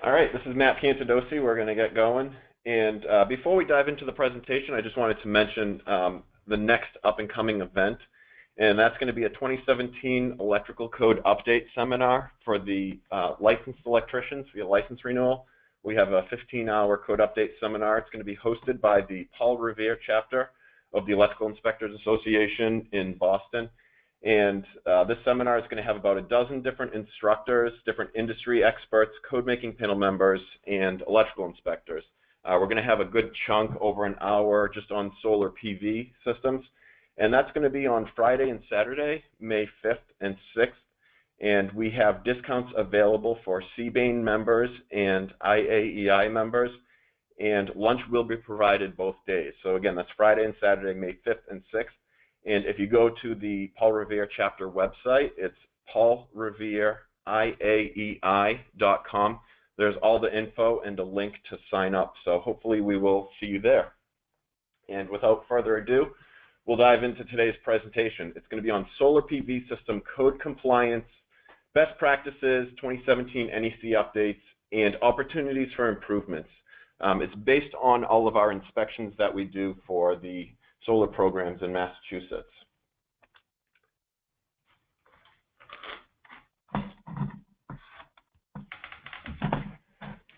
All right, this is Matt Piantadosi. We're going to get going. And before we dive into the presentation, I just wanted to mention the next up-and-coming event. And that's going to be a 2017 Electrical Code Update Seminar for the licensed electricians via license renewal. We have a 15-hour code update seminar. It's going to be hosted by the Paul Revere chapter of the Electrical Inspectors Association in Boston. And this seminar is going to have about a dozen different instructors, different industry experts, code-making panel members, and electrical inspectors. We're going to have a good chunk over an hour just on solar PV systems. And that's going to be on Friday and Saturday, May 5th and 6th. And we have discounts available for CBANE members and IAEI members. And lunch will be provided both days. So again, that's Friday and Saturday, May 5th and 6th. And if you go to the Paul Revere chapter website, it's paulrevere.com. There's all the info and a link to sign up. So hopefully we will see you there. And without further ado, we'll dive into today's presentation. It's going to be on solar PV system code compliance, best practices, 2017 NEC updates, and opportunities for improvements. It's based on all of our inspections that we do for the solar programs in Massachusetts.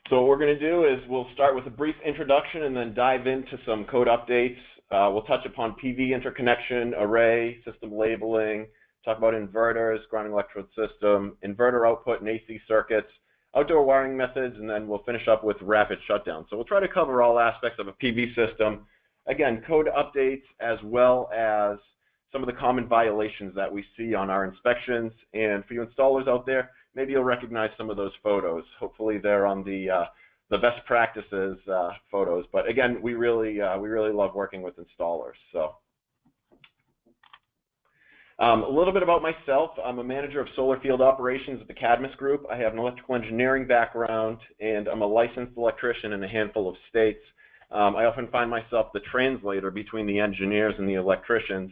So what we're going to do is we'll start with a brief introduction and then dive into some code updates. We'll touch upon PV interconnection, array, system labeling, talk about inverters, grounding electrode system, inverter output and AC circuits, outdoor wiring methods, and then we'll finish up with rapid shutdown. So we'll try to cover all aspects of a PV system. Again, code updates as well as some of the common violations that we see on our inspections. And for you installers out there, maybe you'll recognize some of those photos. Hopefully they're on the best practices photos. But again, we really love working with installers. So a little bit about myself. I'm a manager of solar field operations at the Cadmus Group. I have an electrical engineering background, and I'm a licensed electrician in a handful of states. I often find myself the translator between the engineers and the electricians.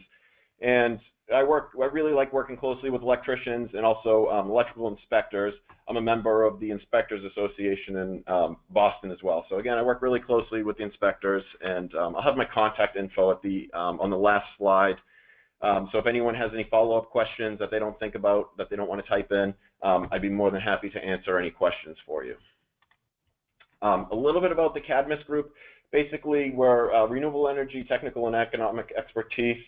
And I really like working closely with electricians and also electrical inspectors. I'm a member of the Inspectors Association in Boston as well. So again, I work really closely with the inspectors, and I'll have my contact info at the on the last slide. So if anyone has any follow-up questions that they don't think about, that they don't want to type in, I'd be more than happy to answer any questions for you. A little bit about the Cadmus Group. Basically, we're renewable energy, technical and economic expertise.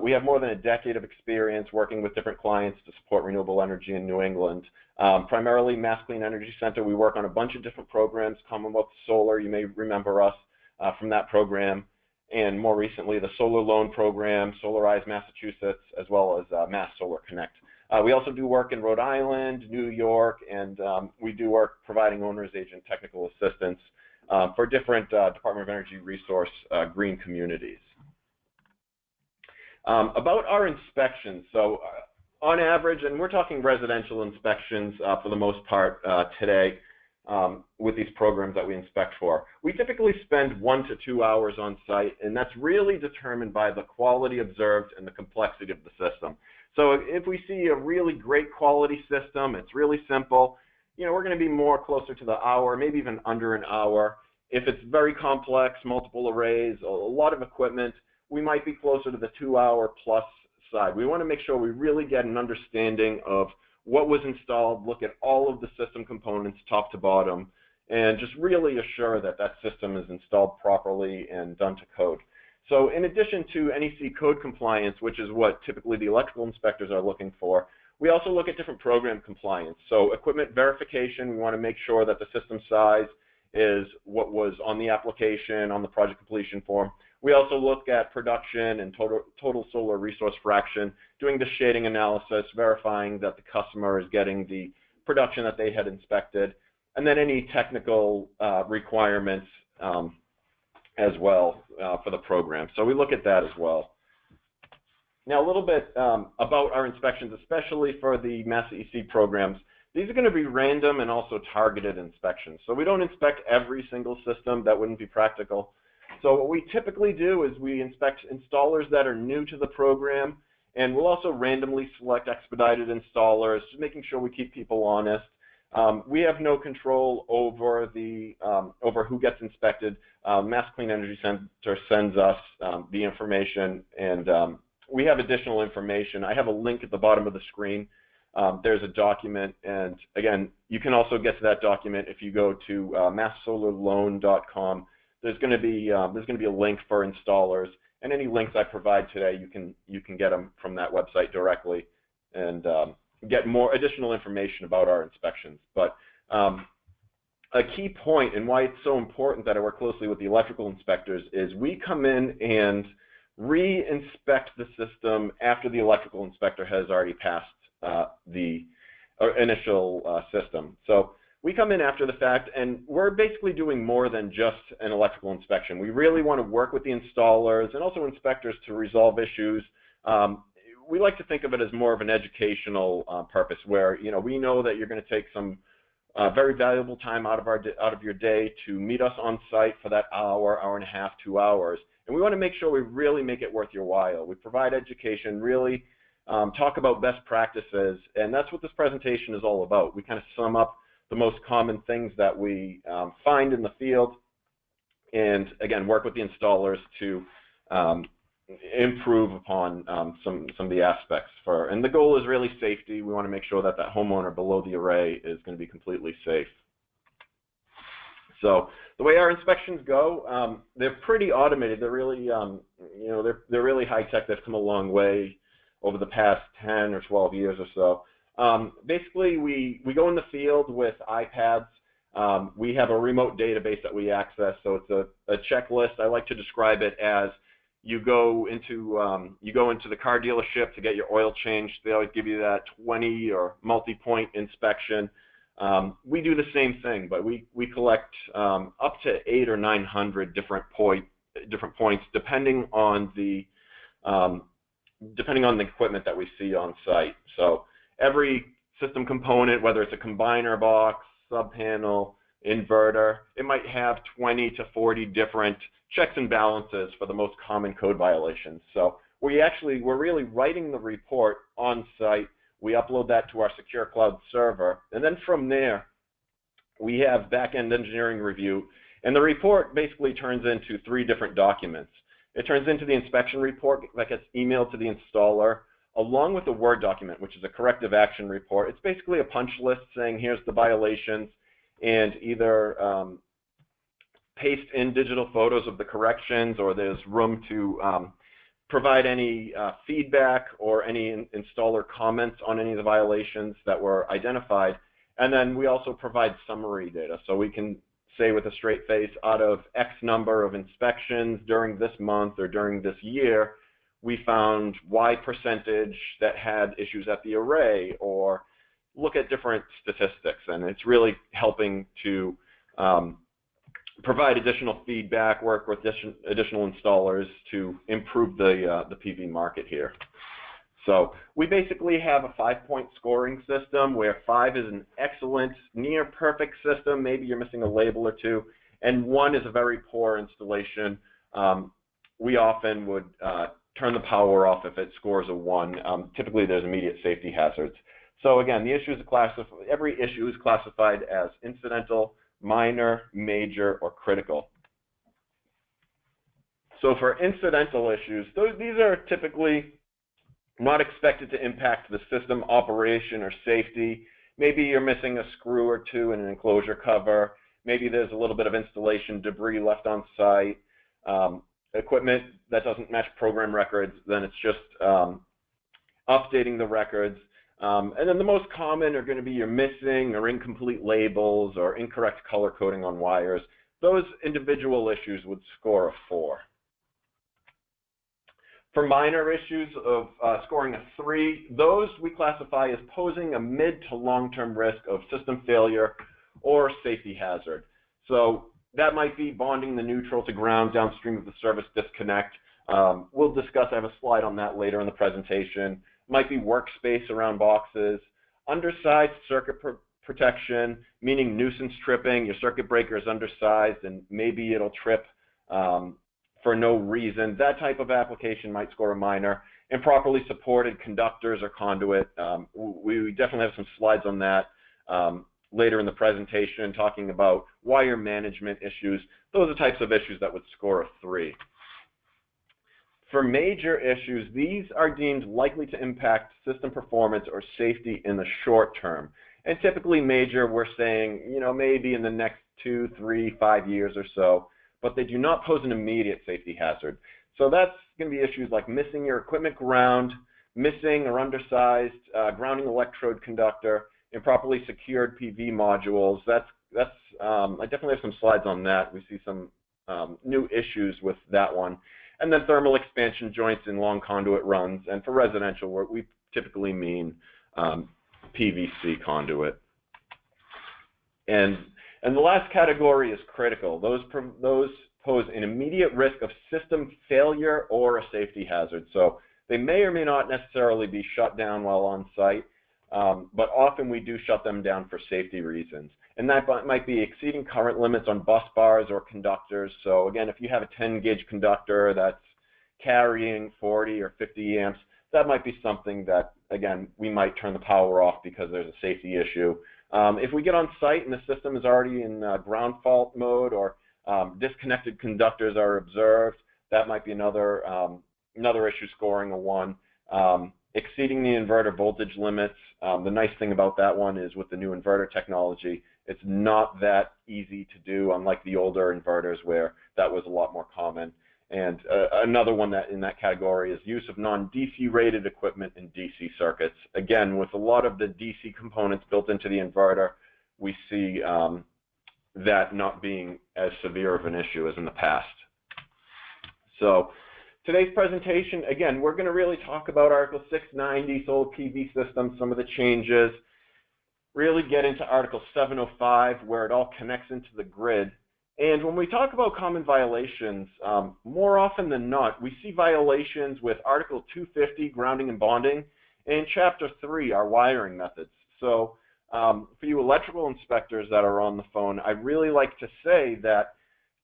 We have more than a decade of experience working with different clients to support renewable energy in New England. Primarily Mass Clean Energy Center, we work on a bunch of different programs. Commonwealth Solar, you may remember us from that program. And more recently, the Solar Loan Program, Solarize Massachusetts, as well as Mass Solar Connect. We also do work in Rhode Island, New York, and we do work providing owner's agent technical assistance for different Department of Energy resource green communities. About our inspections, so on average, and we're talking residential inspections for the most part today with these programs that we inspect for, we typically spend 1 to 2 hours on site, and that's really determined by the quality observed and the complexity of the system. So if we see a really great quality system, it's really simple, you know, we're going to be more closer to the hour, maybe even under an hour. If it's very complex, multiple arrays, a lot of equipment, we might be closer to the 2 hour plus side. We want to make sure we really get an understanding of what was installed, look at all of the system components top to bottom, and just really assure that that system is installed properly and done to code. So in addition to NEC code compliance, which is what typically the electrical inspectors are looking for, we also look at different program compliance. So equipment verification, we want to make sure that the system size is what was on the application, on the project completion form. We also look at production and total solar resource fraction, doing the shading analysis, verifying that the customer is getting the production that they had inspected, and then any technical requirements as well for the program. So we look at that as well. Now a little bit about our inspections, especially for the Mass EC programs. These are going to be random and also targeted inspections. So we don't inspect every single system. That wouldn't be practical. So what we typically do is we inspect installers that are new to the program, and we'll also randomly select expedited installers, just making sure we keep people honest. We have no control over over who gets inspected. Mass Clean Energy Center sends us the information, and we have additional information. I have a link at the bottom of the screen. There's a document, and again, you can also get to that document if you go to masssolarloan.com. There's going to be a link for installers, and any links I provide today, you can get them from that website directly, and get more additional information about our inspections. But a key point and why it's so important that I work closely with the electrical inspectors is we come in and re-inspect the system after the electrical inspector has already passed the initial system. So we come in after the fact, and we're basically doing more than just an electrical inspection. We really want to work with the installers and also inspectors to resolve issues. We like to think of it as more of an educational purpose, where we know that you're going to take some very valuable time out of your day to meet us on site for that hour, hour and a half, 2 hours, and we want to make sure we really make it worth your while. We provide education, really talk about best practices, and that's what this presentation is all about. We kind of sum up the most common things that we find in the field, and again, work with the installers to improve upon some of the aspects and the goal is really safety. We want to make sure that that homeowner below the array is going to be completely safe. So the way our inspections go, they're pretty automated. They're really, they're really high tech. They've come a long way over the past 10 or 12 years or so. Basically, we go in the field with iPads. We have a remote database that we access, so it's a checklist. I like to describe it as you go into the car dealership to get your oil changed. They always give you that 20 or multi-point inspection. We do the same thing, but we collect up to 800 or 900 different points, depending on the equipment that we see on site. So every system component, whether it's a combiner box, sub-panel, inverter, it might have 20 to 40 different checks and balances for the most common code violations. So we're really writing the report on site. We upload that to our secure cloud server, and then from there we have back-end engineering review, and the report basically turns into 3 different documents. It turns into the inspection report that gets emailed to the installer, along with a Word document, which is a corrective action report. It's basically a punch list saying here's the violations, and either paste in digital photos of the corrections, or there's room to provide any feedback or any installer comments on any of the violations that were identified. And then we also provide summary data, so we can say with a straight face, out of X number of inspections during this month or during this year, we found Y percentage that had issues at the array, or look at different statistics. And it's really helping to provide additional feedback, work with additional installers to improve the PV market here. So we basically have a 5-point scoring system where 5 is an excellent, near perfect system. Maybe you're missing a label or 2, and 1 is a very poor installation. We often would turn the power off if it scores a 1. Typically, there's immediate safety hazards. So again, every issue is classified as incidental, minor, major, or critical. So for incidental issues, these are typically not expected to impact the system operation or safety. Maybe you're missing a screw or 2 in an enclosure cover. Maybe there's a little bit of installation debris left on site. Equipment that doesn't match program records, then it's just updating the records. And then the most common are going to be your missing or incomplete labels or incorrect color coding on wires. Those individual issues would score a 4. For minor issues of scoring a 3, those we classify as posing a mid to long-term risk of system failure or safety hazard. So that might be bonding the neutral to ground downstream of the service disconnect. We'll discuss, I have a slide on that later in the presentation. Might be workspace around boxes, undersized circuit protection, meaning nuisance tripping. Your circuit breaker is undersized and maybe it'll trip for no reason. That type of application might score a minor. Improperly supported conductors or conduit. We definitely have some slides on that. later in the presentation, talking about wire management issues. Those are types of issues that would score a 3. For major issues, these are deemed likely to impact system performance or safety in the short term. And typically major, we're saying, maybe in the next 2, 3, 5 years or so, but they do not pose an immediate safety hazard. So that's going to be issues like missing your equipment ground, missing or undersized grounding electrode conductor, improperly secured PV modules. I definitely have some slides on that. We see some new issues with that one. And then thermal expansion joints in long conduit runs. And for residential, we typically mean PVC conduit. And the last category is critical. Those pose an immediate risk of system failure or a safety hazard. So they may or may not necessarily be shut down while on site, but often we do shut them down for safety reasons. And that might be exceeding current limits on bus bars or conductors. So again, if you have a 10-gauge conductor that's carrying 40 or 50 amps, that might be something that, again, we might turn the power off because there's a safety issue. If we get on site and the system is already in ground fault mode or disconnected conductors are observed, that might be another issue scoring a 1. Exceeding the inverter voltage limits. The nice thing about that one is with the new inverter technology, it's not that easy to do, unlike the older inverters where that was a lot more common. And another one that in that category is use of non-DC rated equipment in DC circuits. Again, with a lot of the DC components built into the inverter, we see that not being as severe of an issue as in the past. So today's presentation, again, we're going to really talk about Article 690, solar PV systems, some of the changes, really get into Article 705, where it all connects into the grid. And when we talk about common violations, more often than not, we see violations with Article 250, grounding and bonding, and Chapter 3, our wiring methods. So for you electrical inspectors that are on the phone, I'd really like to say that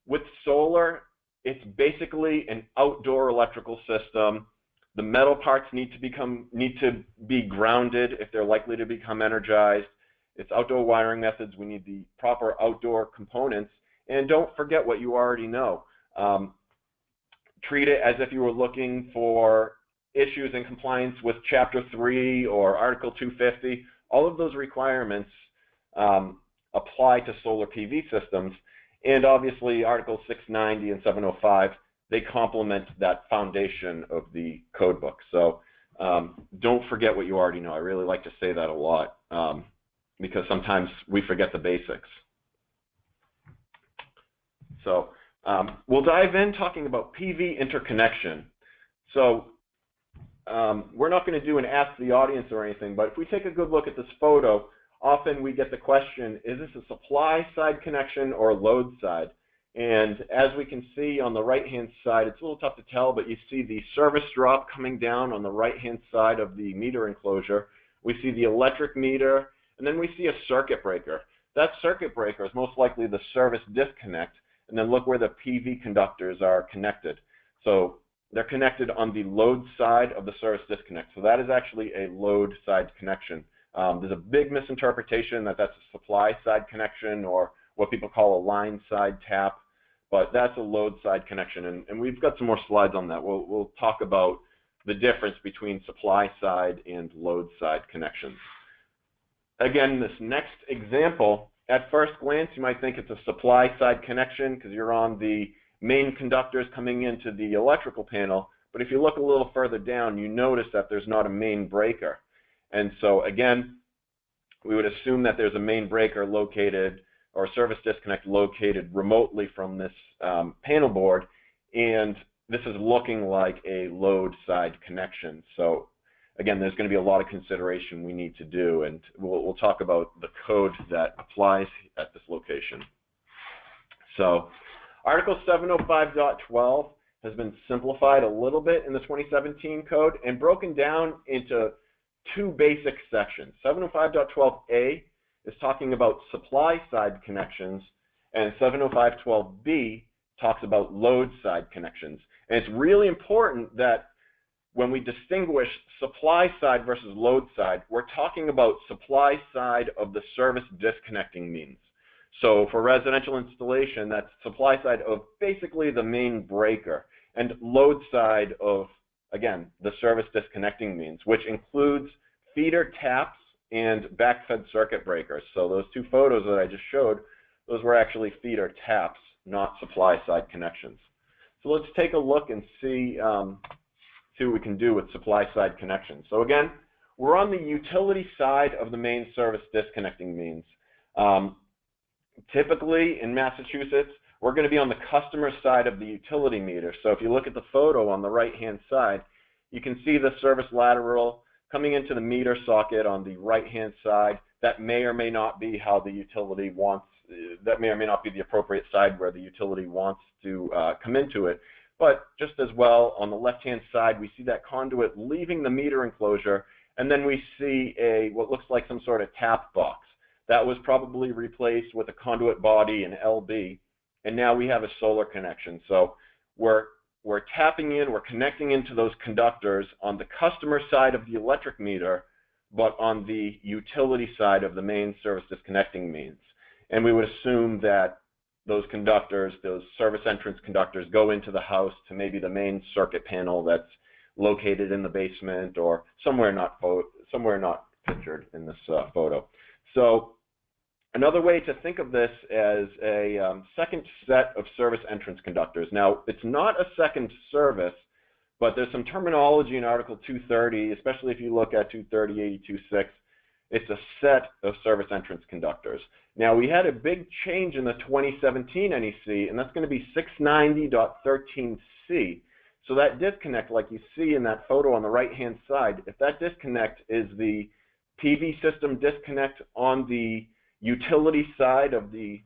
with solar, it's basically an outdoor electrical system. The metal parts need to be grounded if they're likely to become energized. It's outdoor wiring methods. We need the proper outdoor components. And don't forget what you already know. Treat it as if you were looking for issues in compliance with Chapter 3 or Article 250. All of those requirements apply to solar PV systems. And obviously, Article 690 and 705, they complement that foundation of the code book. So don't forget what you already know. I really like to say that a lot because sometimes we forget the basics. So we'll dive in talking about PV interconnection. So we're not going to do an ask the audience or anything, but if we take a good look at this photo, often we get the question, is this a supply side connection or a load side? And as we can see on the right-hand side, it's a little tough to tell, but you see the service drop coming down on the right-hand side of the meter enclosure. We see the electric meter, and then we see a circuit breaker. That circuit breaker is most likely the service disconnect, and then look where the PV conductors are connected. So they're connected on the load side of the service disconnect. So that is actually a load side connection. There's a big misinterpretation that that's a supply side connection or what people call a line side tap, but that's a load side connection. And we've got some more slides on that. We'll talk about the difference between supply side and load side connections. Again, this next example, at first glance, you might think it's a supply side connection because you're on the main conductors coming into the electrical panel. But if you look a little further down, you notice that there's not a main breaker. And so again, we would assume that there's a main breaker located or a service disconnect located remotely from this panel board. And this is looking like a load side connection. So again, there's going to be a lot of consideration we need to do, and we'll talk about the code that applies at this location. So Article 705.12 has been simplified a little bit in the 2017 code and broken down into two basic sections. 705.12a is talking about supply side connections, and 705.12b talks about load side connections. And it's really important that when we distinguish supply side versus load side, we're talking about supply side of the service disconnecting means. So for residential installation, that's supply side of basically the main breaker, and load side of, again, the service disconnecting means, which includes feeder taps and backfed circuit breakers. So those two photos that I just showed, those were actually feeder taps, not supply side connections. So let's take a look and see what we can do with supply side connections. So again, we're on the utility side of the main service disconnecting means. Typically in Massachusetts, we're going to be on the customer side of the utility meter. So if you look at the photo on the right-hand side, you can see the service lateral coming into the meter socket on the right-hand side. That may or may not be how the utility wants, that may or may not be the appropriate side where the utility wants to come into it. But just as well, on the left-hand side, we see that conduit leaving the meter enclosure, and then we see what looks like some sort of tap box. That was probably replaced with a conduit body, an LB, and now we have a solar connection. So we're tapping in, we're connecting into those conductors on the customer side of the electric meter, but on the utility side of the main service disconnecting means. And we would assume that those conductors, those service entrance conductors, go into the house to maybe the main circuit panel that's located in the basement or somewhere not pictured in this photo. So another way to think of this as a second set of service entrance conductors. Now, it's not a second service, but there's some terminology in Article 230, especially if you look at 230.82.6. It's a set of service entrance conductors. Now, we had a big change in the 2017 NEC, and that's going to be 690.13c. So that disconnect, like you see in that photo on the right-hand side, if that disconnect is the PV system disconnect on the utility side of the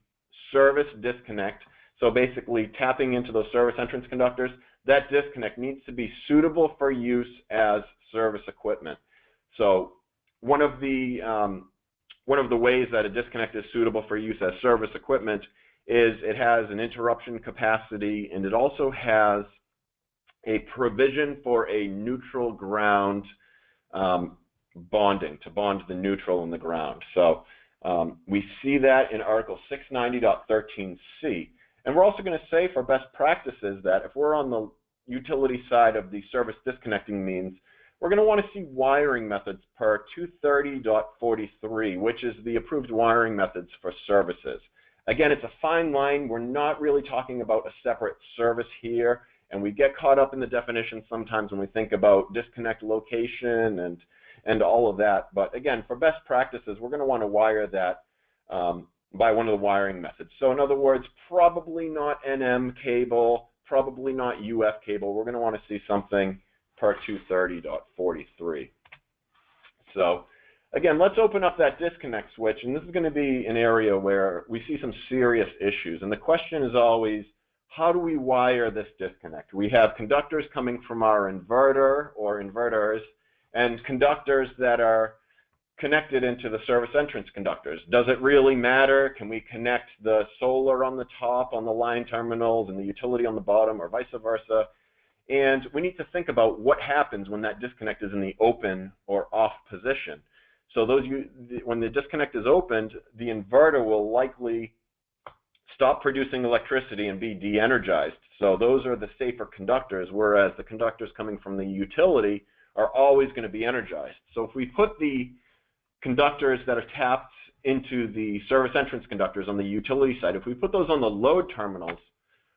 service disconnect, so basically tapping into those service entrance conductors, that disconnect needs to be suitable for use as service equipment. So one of the ways that a disconnect is suitable for use as service equipment is it has an interruption capacity, and it also has a provision for a neutral ground bonding, to bond the neutral and the ground. So we see that in Article 690.13c. And we're also going to say for best practices that if we're on the utility side of the service disconnecting means, we're going to want to see wiring methods per 230.43, which is the approved wiring methods for services. Again, it's a fine line. We're not really talking about a separate service here, and we get caught up in the definition sometimes when we think about disconnect location and all of that. But again, for best practices, we're going to want to wire that by one of the wiring methods. So in other words, probably not NM cable, probably not UF cable. We're going to want to see something per 230.43. So again, let's open up that disconnect switch, and this is going to be an area where we see some serious issues. And the question is always, how do we wire this disconnect? We have conductors coming from our inverter or inverters and conductors that are connected into the service entrance conductors. Does it really matter? Can we connect the solar on the top on the line terminals and the utility on the bottom, or vice versa? And we need to think about what happens when that disconnect is in the open or off position. So when the disconnect is opened, the inverter will likely stop producing electricity and be de-energized. So those are the safer conductors, whereas the conductors coming from the utility are always going to be energized. So if we put the conductors that are tapped into the service entrance conductors on the utility side, if we put those on the load terminals,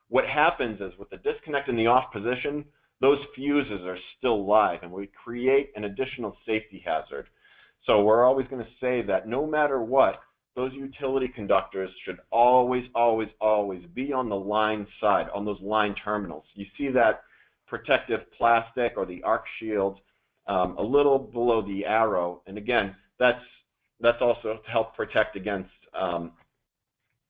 what happens is with the disconnect in the off position, those fuses are still live, and we create an additional safety hazard. So we're always going to say that no matter what, those utility conductors should always, always, always be on the line side, on those line terminals. You see that protective plastic or the arc shield a little below the arrow, and again, that's also to help protect against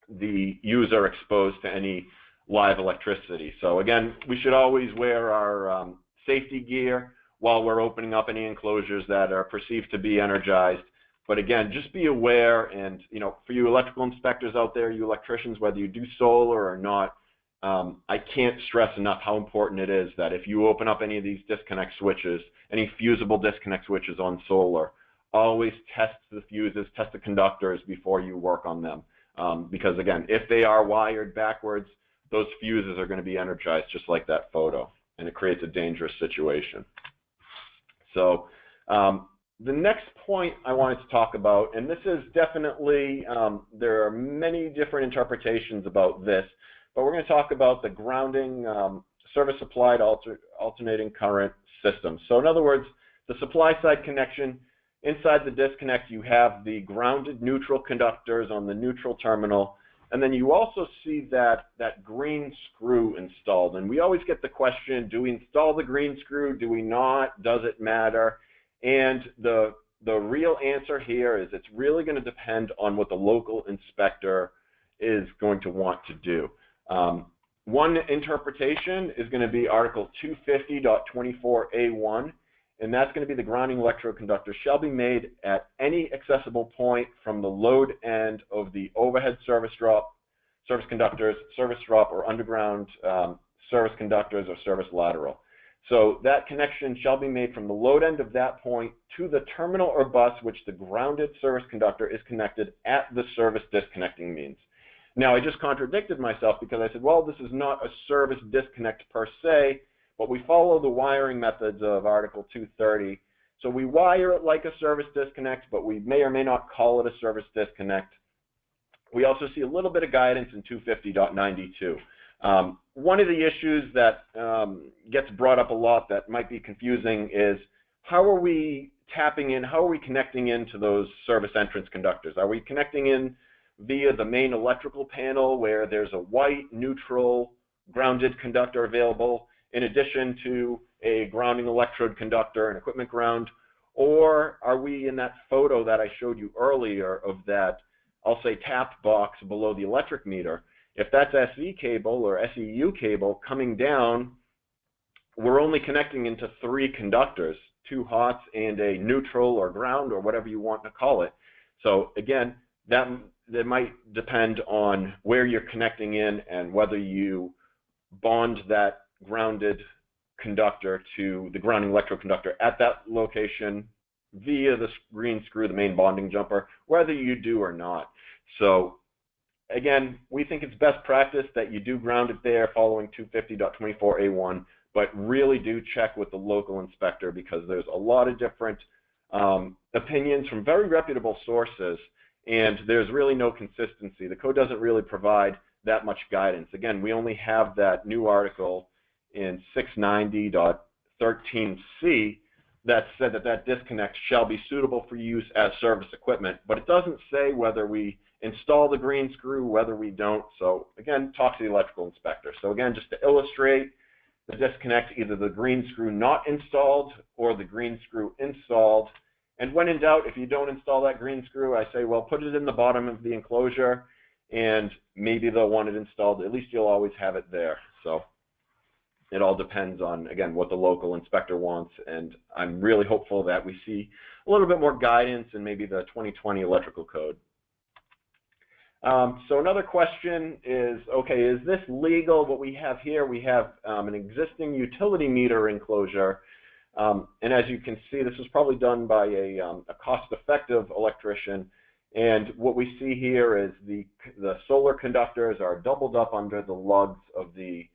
the user exposed to any live electricity. So again, we should always wear our safety gear while we're opening up any enclosures that are perceived to be energized. But again, just be aware, and for you electrical inspectors out there, you electricians, whether you do solar or not, I can't stress enough how important it is that if you open up any of these disconnect switches, any fusible disconnect switches on solar, always test the fuses, test the conductors before you work on them. Because again, if they are wired backwards, those fuses are going to be energized just like that photo, and it creates a dangerous situation. So the next point I wanted to talk about, and this is definitely, there are many different interpretations about this, but we're going to talk about the grounding service supplied alternating current system. So in other words, the supply side connection, inside the disconnect you have the grounded neutral conductors on the neutral terminal, and then you also see that green screw installed. And we always get the question, do we install the green screw, do we not, does it matter? And the real answer here is it's really going to depend on what the local inspector is going to want to do. One interpretation is going to be Article 250.24A1, and that's going to be the grounding electrode conductor shall be made at any accessible point from the load end of the overhead service conductors, service drop, or underground service conductors or service lateral. So that connection shall be made from the load end of that point to the terminal or bus which the grounded service conductor is connected at the service disconnecting means. Now, I just contradicted myself because I said, well, this is not a service disconnect per se, but we follow the wiring methods of Article 230. So we wire it like a service disconnect, but we may or may not call it a service disconnect. We also see a little bit of guidance in 250.92. One of the issues that gets brought up a lot that might be confusing is how are we tapping in, how are we connecting into those service entrance conductors? Are we connecting in via the main electrical panel where there's a white, neutral, grounded conductor available in addition to a grounding electrode conductor and equipment ground? Or are we in that photo that I showed you earlier of that, I'll say, tap box below the electric meter? If that's SE cable or SEU cable coming down, we're only connecting into 3 conductors, 2 hots and a neutral or ground or whatever you want to call it. So again, that might depend on where you're connecting in and whether you bond that grounded conductor to the grounding electrode conductor at that location via the green screw, the main bonding jumper, whether you do or not. So again, we think it's best practice that you do ground it there following 250.24A1, but really do check with the local inspector because there's a lot of different opinions from very reputable sources, and there's really no consistency. The code doesn't really provide that much guidance. Again, we only have that new article in 690.13C that said that disconnect shall be suitable for use as service equipment, but it doesn't say whether we install the green screw, whether we don't. So again, talk to the electrical inspector. So again, just to illustrate the disconnect, either the green screw not installed or the green screw installed. And when in doubt, if you don't install that green screw, I say, well, put it in the bottom of the enclosure and maybe they'll want it installed. At least you'll always have it there. So it all depends on, again, what the local inspector wants. And I'm really hopeful that we see a little bit more guidance in maybe the 2020 electrical code. So another question is, okay, is this legal? What we have here, we have an existing utility meter enclosure. And as you can see, this was probably done by a cost-effective electrician. And what we see here is the solar conductors are doubled up under the lugs of the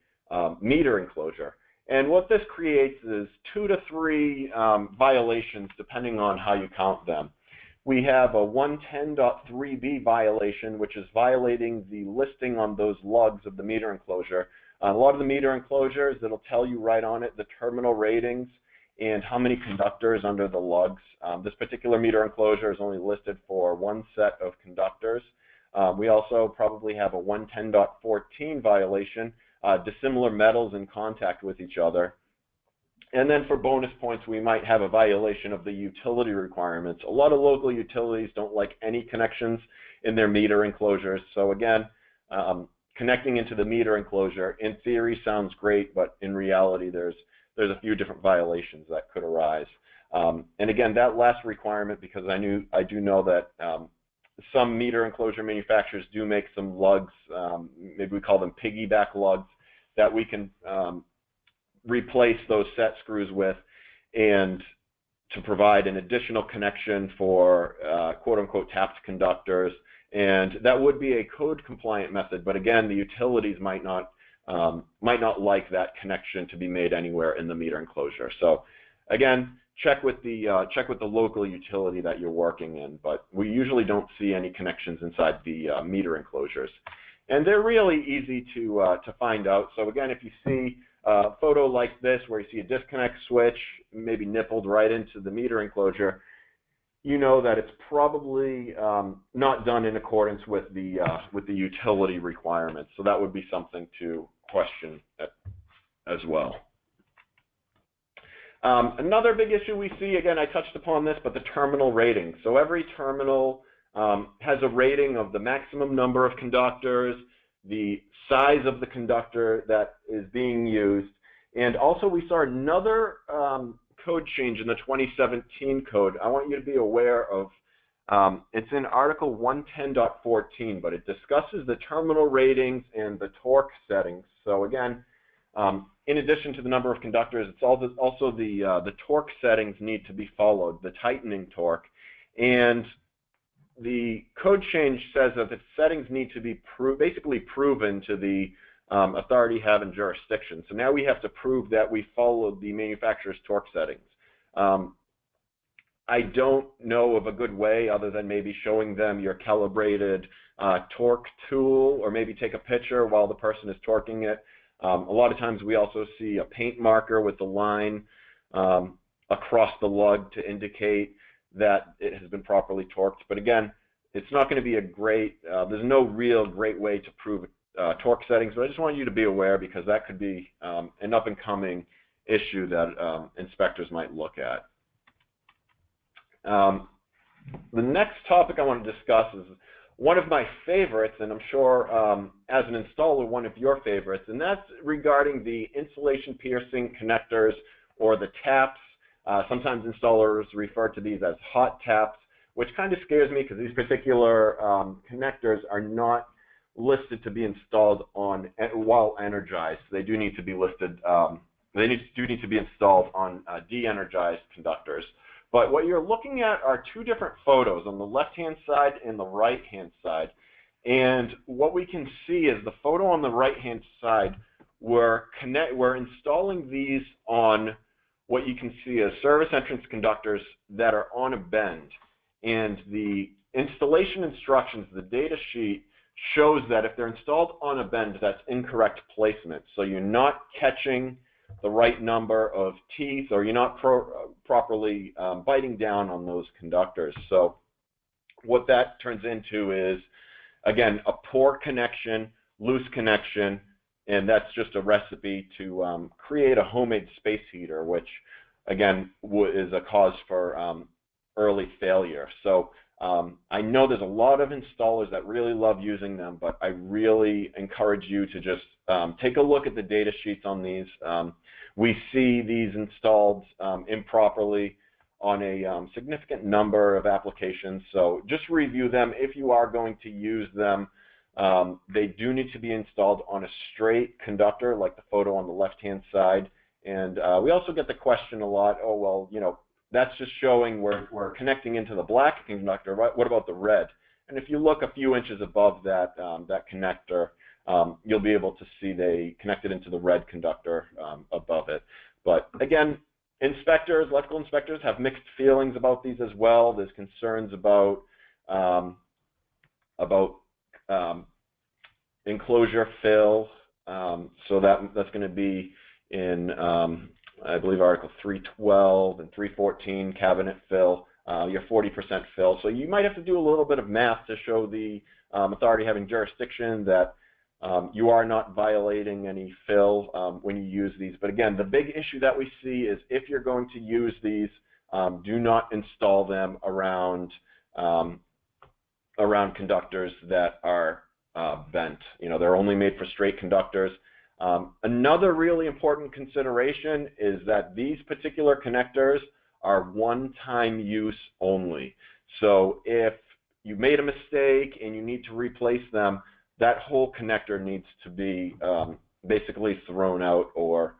meter enclosure. And what this creates is 2 to 3 violations, depending on how you count them. We have a 110.3b violation, which is violating the listing on those lugs of the meter enclosure. A lot of the meter enclosures, it'll tell you right on it the terminal ratings and how many conductors under the lugs. This particular meter enclosure is only listed for 1 set of conductors. We also probably have a 110.14 violation, dissimilar metals in contact with each other. And then for bonus points, we might have a violation of the utility requirements. A lot of local utilities don't like any connections in their meter enclosures. So again, connecting into the meter enclosure, in theory, sounds great, but in reality, there's a few different violations that could arise. And again, that last requirement, because I do know that some meter enclosure manufacturers do make some lugs, maybe we call them piggyback lugs, that we can replace those set screws with, and to provide an additional connection for quote-unquote tapped conductors. And that would be a code-compliant method, but again, the utilities might not like that connection to be made anywhere in the meter enclosure. So again, check with the local utility that you're working in, but we usually don't see any connections inside the meter enclosures. And they're really easy to find out. So again, if you see a photo like this where you see a disconnect switch maybe nippled right into the meter enclosure, you know that it's probably not done in accordance with the utility requirements. So that would be something to question as well. Another big issue we see, again, I touched upon this, but the terminal rating. So every terminal has a rating of the maximum number of conductors, the size of the conductor that is being used, and also we saw another code change in the 2017 code. I want you to be aware of, it's in Article 110.14, but it discusses the terminal ratings and the torque settings. So again, in addition to the number of conductors, it's also the torque settings need to be followed, the tightening torque. And the code change says that the settings need to be basically proven to the authority having jurisdiction. So now we have to prove that we followed the manufacturer's torque settings. I don't know of a good way other than maybe showing them your calibrated torque tool, or maybe take a picture while the person is torquing it. A lot of times we also see a paint marker with the line across the lug to indicate that it has been properly torqued. But again, it's not going to be a great, there's no real great way to prove torque settings, but I just want you to be aware because that could be an up-and-coming issue that inspectors might look at. The next topic I want to discuss is one of my favorites, and I'm sure as an installer, one of your favorites, and that's regarding the insulation piercing connectors, or the taps. Sometimes installers refer to these as hot taps, which kind of scares me because these particular connectors are not listed to be installed on while energized. They do need to be listed. Do need to be installed on de-energized conductors. But what you're looking at are two different photos on the left-hand side and the right-hand side. And what we can see is the photo on the right-hand side, we're installing these on what you can see as service entrance conductors that are on a bend. And the installation instructions, the data sheet, shows that if they're installed on a bend, that's incorrect placement. So you're not catching the right number of teeth, or you're not properly biting down on those conductors. So what that turns into is, again, a poor connection, loose connection, and that's just a recipe to create a homemade space heater, which, again, is a cause for early failure. So I know there's a lot of installers that really love using them, but I really encourage you to just take a look at the data sheets on these. We see these installed improperly on a significant number of applications, so just review them if you are going to use them. They do need to be installed on a straight conductor, like the photo on the left-hand side. And we also get the question a lot, oh, well, you know, that's just showing we're connecting into the black conductor. What about the red? And if you look a few inches above that, that connector, you'll be able to see they connected into the red conductor above it. But again, electrical inspectors have mixed feelings about these as well. There's concerns about enclosure fill. So that's going to be in, I believe, Article 312 and 314, cabinet fill, your 40% fill. So you might have to do a little bit of math to show the authority having jurisdiction that you are not violating any fill when you use these. But again, the big issue that we see is if you're going to use these, do not install them around conductors that are bent. You know, they're only made for straight conductors. Another really important consideration is that these particular connectors are one-time use only. So if you made a mistake and you need to replace them, that whole connector needs to be basically thrown out or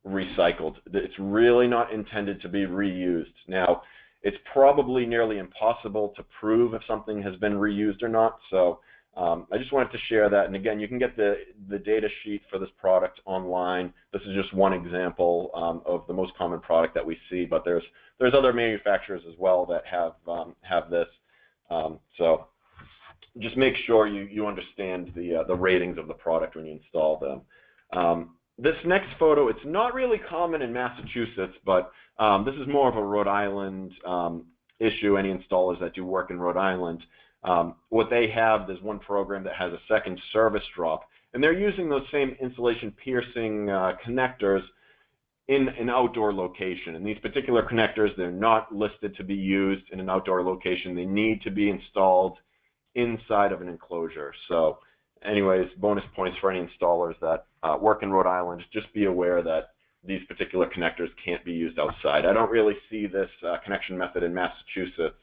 recycled. It's really not intended to be reused. Now, it's probably nearly impossible to prove if something has been reused or not, so I just wanted to share that. And again, you can get the data sheet for this product online. This is just one example of the most common product that we see, but there's other manufacturers as well that have this. So just make sure you understand the ratings of the product when you install them. This next photo, it's not really common in Massachusetts, but this is more of a Rhode Island issue. Any installers that do work in Rhode Island, what they have, there's one program that has a second service drop, and they're using those same insulation piercing connectors in an outdoor location. And these particular connectors, they're not listed to be used in an outdoor location. They need to be installed inside of an enclosure. So anyways, bonus points for any installers that work in Rhode Island. Just be aware that these particular connectors can't be used outside. I don't really see this connection method in Massachusetts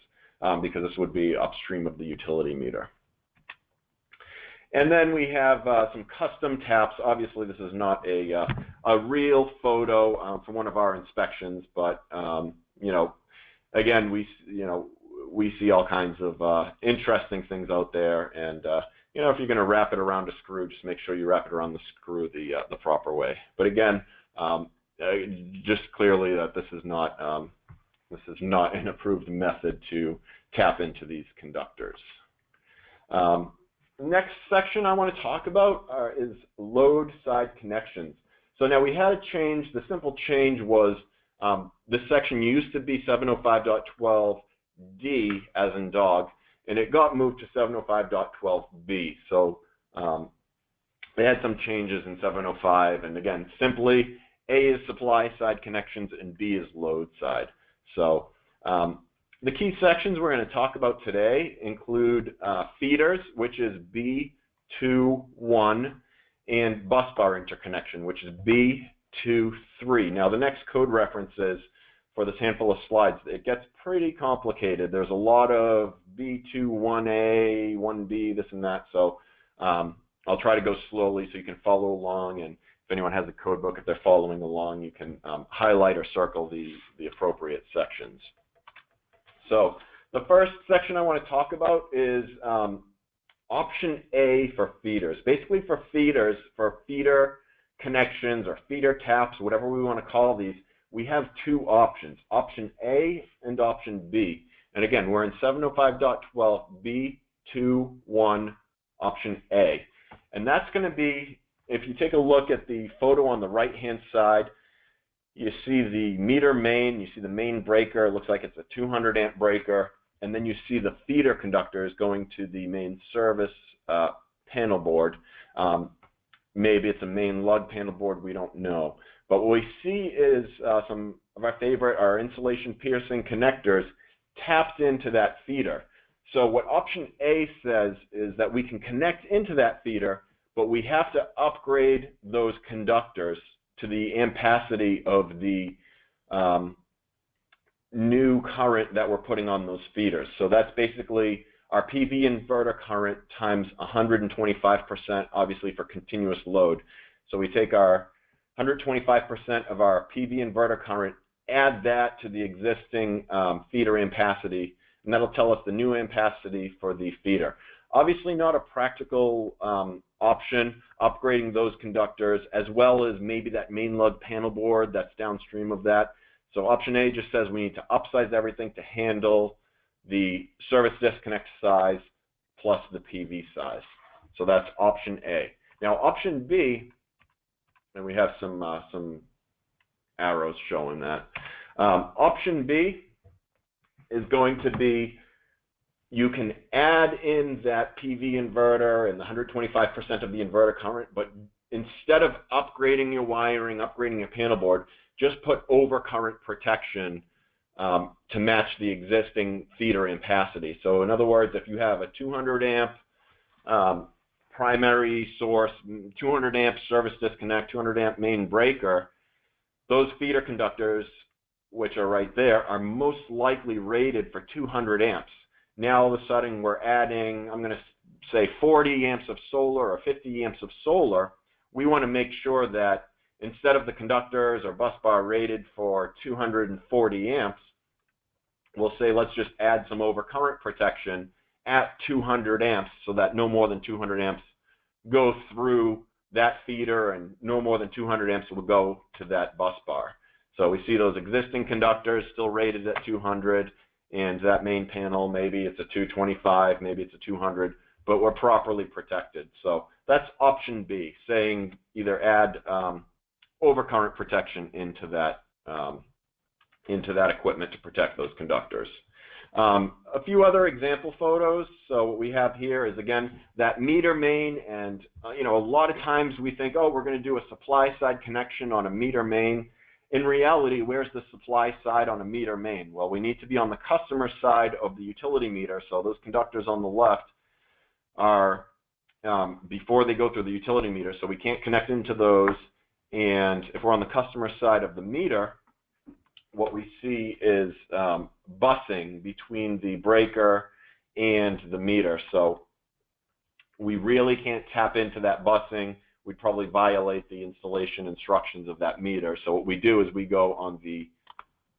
because this would be upstream of the utility meter. And then we have some custom taps. Obviously, this is not a real photo from one of our inspections, but you know, again, we see all kinds of interesting things out there, and you know, if you're going to wrap it around a screw, just make sure you wrap it around the screw the proper way. But again, just clearly that this is not an approved method to tap into these conductors. Next section I want to talk about is load side connections. So now we had a change. The simple change was this section used to be 705.12D as in dog, and it got moved to 705.12B. So they had some changes in 705, and again, simply A is supply side connections and B is load side. So the key sections we're going to talk about today include feeders, which is B21, and busbar interconnection, which is B23. Now the next code references for this handful of slides, it gets pretty complicated. There's a lot of B2, 1A, 1B, this and that. So I'll try to go slowly so you can follow along, and if anyone has a code book, if they're following along, you can highlight or circle the appropriate sections. So the first section I want to talk about is option A for feeders. Basically for feeders, for feeder connections or feeder taps, whatever we want to call these, we have two options, option A and option B. And again, we're in 705.12 B21 option A. And that's going to be, if you take a look at the photo on the right-hand side, you see the meter main, you see the main breaker, it looks like it's a 200 amp breaker, and then you see the feeder conductors going to the main service panel board. Maybe it's a main lug panel board, we don't know. But what we see is some of our insulation piercing connectors tapped into that feeder. So what option A says is that we can connect into that feeder, but we have to upgrade those conductors to the ampacity of the new current that we're putting on those feeders. So that's basically our PV inverter current times 125%, obviously for continuous load. So we take our 125% of our PV inverter current, add that to the existing feeder ampacity, and that'll tell us the new ampacity for the feeder. Obviously not a practical option, upgrading those conductors, as well as maybe that main lug panel board that's downstream of that. So option A just says we need to upsize everything to handle the service disconnect size plus the PV size. So that's option A. Now option B, and we have some arrows showing that. Option B is going to be, you can add in that PV inverter and the 125% of the inverter current, but instead of upgrading your wiring, upgrading your panel board, just put overcurrent protection to match the existing feeder ampacity. So in other words, if you have a 200 amp primary source, 200 amp service disconnect, 200 amp main breaker, those feeder conductors, which are right there, are most likely rated for 200 amps. Now all of a sudden we're adding, I'm going to say 40 amps of solar or 50 amps of solar. we want to make sure that instead of the conductors or bus bar rated for 240 amps, we'll say let's just add some overcurrent protection at 200 amps so that no more than 200 amps go through that feeder and no more than 200 amps will go to that bus bar. So we see those existing conductors still rated at 200, and that main panel, maybe it's a 225, maybe it's a 200, but we're properly protected. So that's option B, saying either add overcurrent protection into that equipment to protect those conductors. A few other example photos. So what we have here is, again, that meter main, and a lot of times we think, oh, we're going to do a supply side connection on a meter main. In reality, where's the supply side on a meter main? Well, we need to be on the customer side of the utility meter. So those conductors on the left are before they go through the utility meter, so we can't connect into those. And if we're on the customer side of the meter, what we see is busing between the breaker and the meter. So we really can't tap into that busing. We'd probably violate the installation instructions of that meter. So what we do is we go on the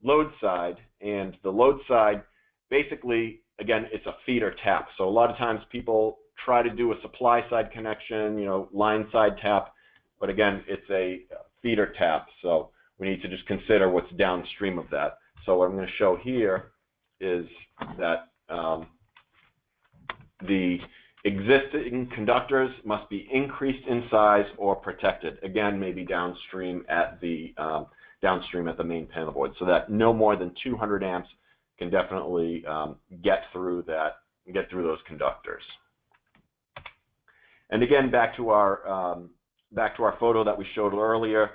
load side, and the load side, basically, again, it's a feeder tap. So a lot of times people try to do a supply side connection, line side tap, but again, it's a feeder tap. So we need to just consider what's downstream of that. So what I'm going to show here is that the existing conductors must be increased in size or protected. Again, maybe downstream at the main panel board, so that no more than 200 amps can definitely get through those conductors. And again, back to our photo that we showed earlier.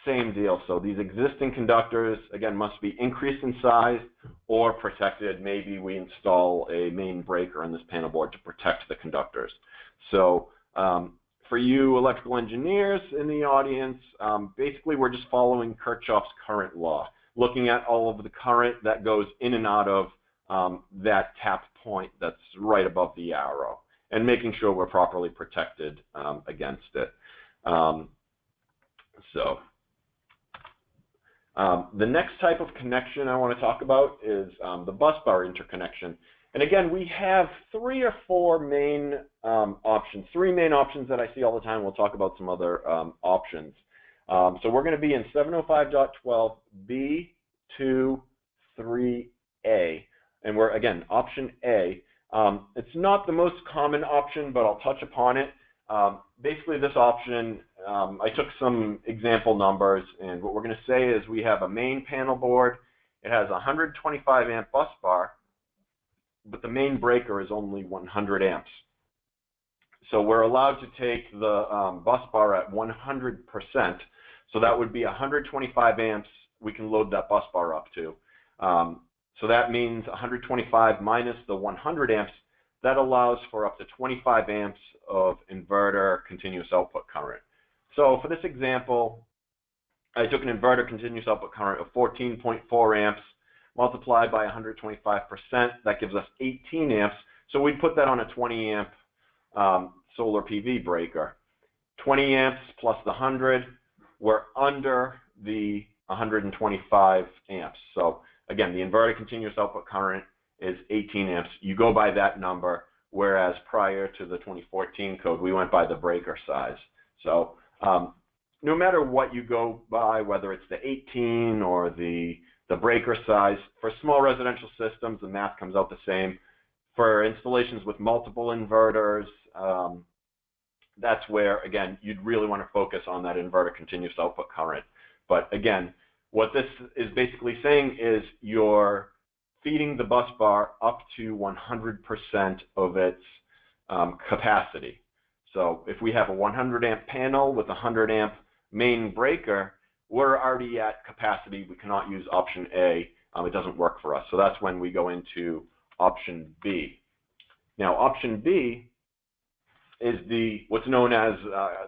Same deal. So these existing conductors, again, must be increased in size or protected. Maybe we install a main breaker on this panel board to protect the conductors. So for you electrical engineers in the audience, basically we're just following Kirchhoff's current law, looking at all of the current that goes in and out of that tap point that's right above the arrow, and making sure we're properly protected against it. The next type of connection I want to talk about is the busbar interconnection. And again, we have three or four main options, three main options that I see all the time. We'll talk about some other options. So we're going to be in 705.12 B2.3a, and we're, again, option A. It's not the most common option, but I'll touch upon it. Basically, this option, I took some example numbers, and what we're going to say is we have a main panel board. It has a 125 amp bus bar, but the main breaker is only 100 amps. So we're allowed to take the bus bar at 100%. So that would be 125 amps we can load that bus bar up to. So that means 125 minus the 100 amps. That allows for up to 25 amps of inverter continuous output current. So for this example, I took an inverter continuous output current of 14.4 amps multiplied by 125%. That gives us 18 amps. So we'd put that on a 20 amp solar PV breaker. 20 amps plus the 100, we're under the 125 amps. So again, the inverter continuous output current is 18 amps. You go by that number, whereas prior to the 2014 code, we went by the breaker size. So no matter what you go by, whether it's the 18 or the breaker size, for small residential systems, the math comes out the same. For installations with multiple inverters, that's where, again, you'd really want to focus on that inverter continuous output current. But again, what this is basically saying is you're feeding the bus bar up to 100% of its capacity. So if we have a 100 amp panel with a 100 amp main breaker, we're already at capacity. We cannot use option A. It doesn't work for us. So that's when we go into option B. Now, option B is what's known as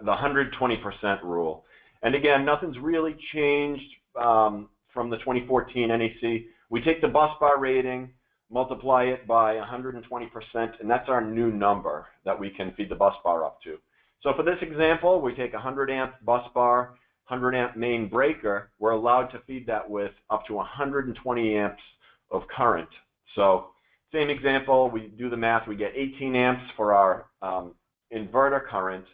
the 120% rule. And again, nothing's really changed from the 2014 NEC. We take the bus bar rating, multiply it by 120%, and that's our new number that we can feed the bus bar up to. So for this example, we take a 100 amp bus bar, 100 amp main breaker. We're allowed to feed that with up to 120 amps of current. So same example, we do the math, we get 18 amps for our inverter current,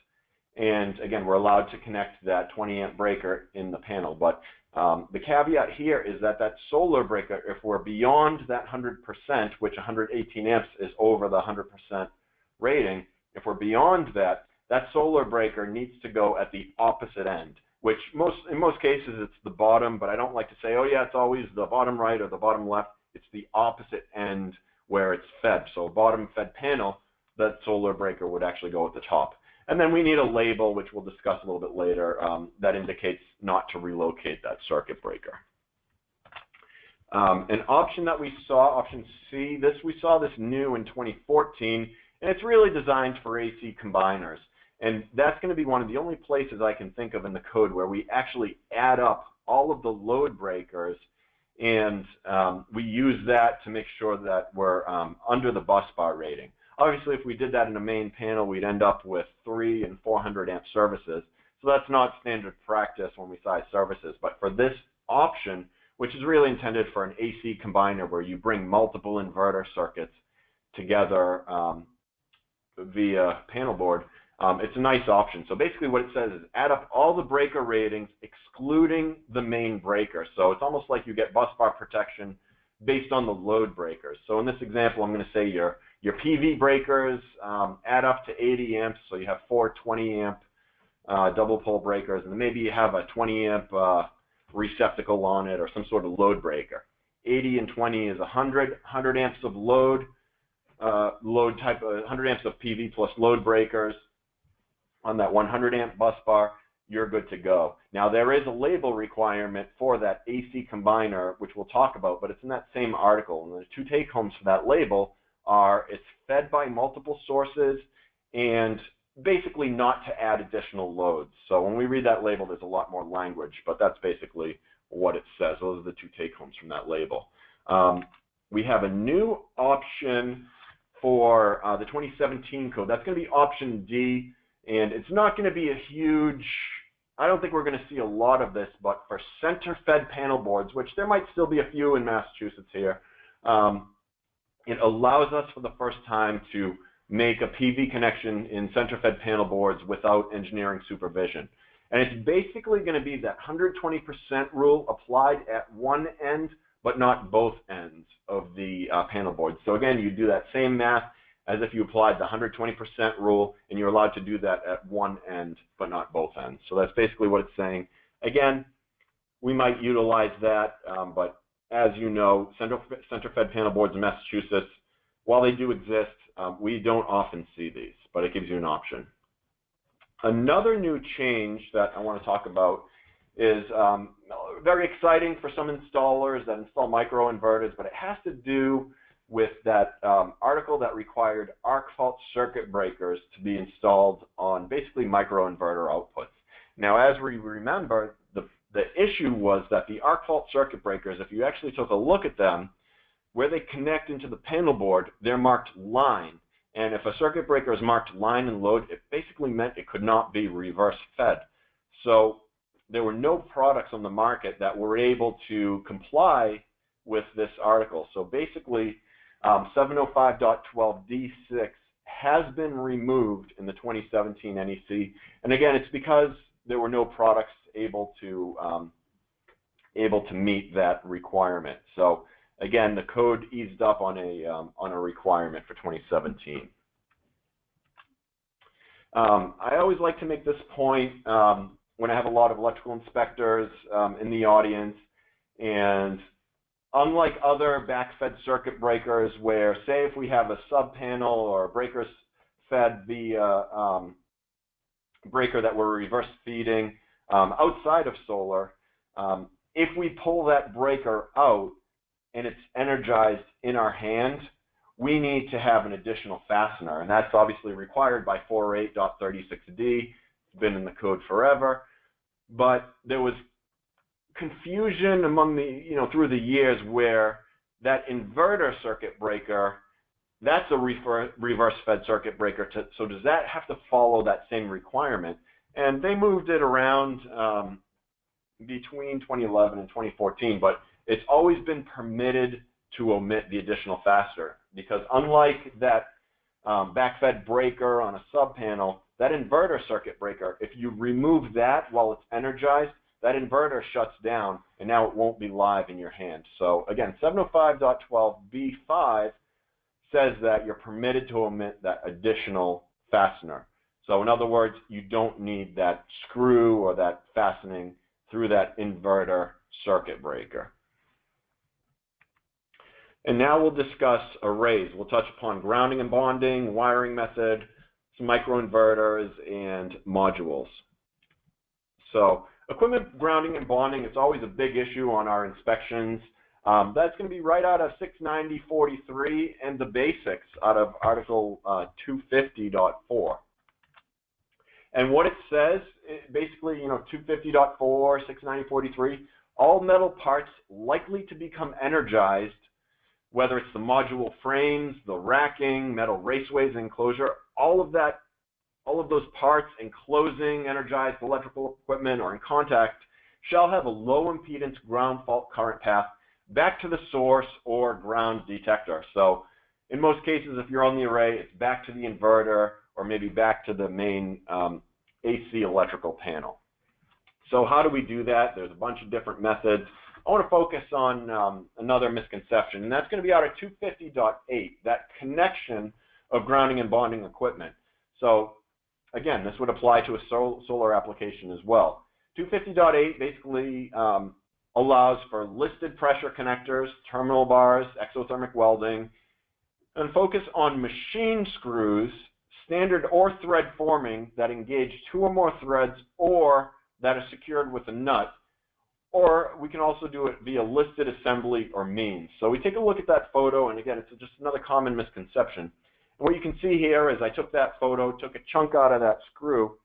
and again, we're allowed to connect that 20 amp breaker in the panel. But the caveat here is that that solar breaker, if we're beyond that 100%, which 118 amps is over the 100% rating, if we're beyond that, that solar breaker needs to go at the opposite end, which in most cases it's the bottom, but I don't like to say, oh yeah, it's always the bottom right or the bottom left. It's the opposite end where it's fed. So bottom fed panel, that solar breaker would actually go at the top. And then we need a label, which we'll discuss a little bit later, that indicates not to relocate that circuit breaker. An option that we saw, option C, we saw this new in 2014, and it's really designed for AC combiners. And that's going to be one of the only places I can think of in the code where we actually add up all of the load breakers, and we use that to make sure that we're under the bus bar rating. Obviously, if we did that in a main panel, we'd end up with 300 and 400 amp services. So that's not standard practice when we size services. But for this option, which is really intended for an AC combiner where you bring multiple inverter circuits together via panel board, it's a nice option. So basically what it says is add up all the breaker ratings excluding the main breaker. So it's almost like you get bus bar protection based on the load breakers. So in this example, I'm going to say your PV breakers add up to 80 amps, so you have 4 20 amp double pole breakers, and then maybe you have a 20 amp receptacle on it or some sort of load breaker. 80 and 20 is 100 amps of load, 100 amps of PV plus load breakers on that 100 amp bus bar. You're good to go. Now there is a label requirement for that AC combiner, which we'll talk about, but it's in that same article. And the two take-homes for that label are it's fed by multiple sources and basically not to add additional loads. So when we read that label, there's a lot more language, but that's basically what it says. Those are the two take-homes from that label. We have a new option for the 2017 code. That's going to be option D, and it's not going to be a huge, I don't think we're going to see a lot of this, but for center-fed panel boards, which there might still be a few in Massachusetts here, it allows us for the first time to make a PV connection in center-fed panel boards without engineering supervision. And it's basically going to be that 120% rule applied at one end, but not both ends of the panel board. So again, you do that same math as if you applied the 120% rule, and you're allowed to do that at one end, but not both ends. So that's basically what it's saying. Again, we might utilize that, but as you know, center-fed panel boards in Massachusetts, while they do exist, we don't often see these, but it gives you an option. Another new change that I want to talk about is very exciting for some installers that install microinverters, but it has to do with that article that required arc fault circuit breakers to be installed on basically microinverter outputs. Now, as we remember, the issue was that the arc fault circuit breakers, if you actually took a look at them, where they connect into the panel board, they're marked line. And if a circuit breaker is marked line and load, it basically meant it could not be reverse fed. So there were no products on the market that were able to comply with this article. So basically, 705.12d6 has been removed in the 2017 NEC. And again, it's because there were no products able to meet that requirement. So again, the code eased up on a requirement for 2017. I always like to make this point when I have a lot of electrical inspectors in the audience, and unlike other back-fed circuit breakers where, say, if we have a sub-panel or a breaker fed via breaker that we're reverse feeding outside of solar, if we pull that breaker out and it's energized in our hand, we need to have an additional fastener, and that's obviously required by 408.36d. It's been in the code forever, but there was confusion among the, through the years where that inverter circuit breaker, that's a reverse fed circuit breaker. So does that have to follow that same requirement? And they moved it around between 2011 and 2014, but it's always been permitted to omit the additional fastener, because unlike that backfed breaker on a sub panel, that inverter circuit breaker, if you remove that while it's energized, that inverter shuts down and now it won't be live in your hand. So again, 705.12b5 says that you're permitted to omit that additional fastener. So in other words, you don't need that screw or that fastening through that inverter circuit breaker. And now we'll discuss arrays. We'll touch upon grounding and bonding, wiring method, some microinverters, and modules. So equipment grounding and bonding, it's always a big issue on our inspections. That's going to be right out of 690.43 and the basics out of Article 250.4. And what it says, basically, 250.4, 690.43, all metal parts likely to become energized, whether it's the module frames, the racking, metal raceways, enclosure, all of those parts enclosing energized electrical equipment or in contact shall have a low impedance ground fault current path back to the source or ground detector. So in most cases, if you're on the array, it's back to the inverter or maybe back to the main AC electrical panel. So how do we do that? There's a bunch of different methods. I want to focus on another misconception, and that's going to be out of 250.8, that connection of grounding and bonding equipment. So again, this would apply to a solar application as well. 250.8 basically allows for listed pressure connectors, terminal bars, exothermic welding, and focus on machine screws, standard or thread forming that engage two or more threads or that are secured with a nut. Or we can also do it via listed assembly or means. So we take a look at that photo, and again, it's just another common misconception. And what you can see here is I took that photo, took a chunk out of that screw,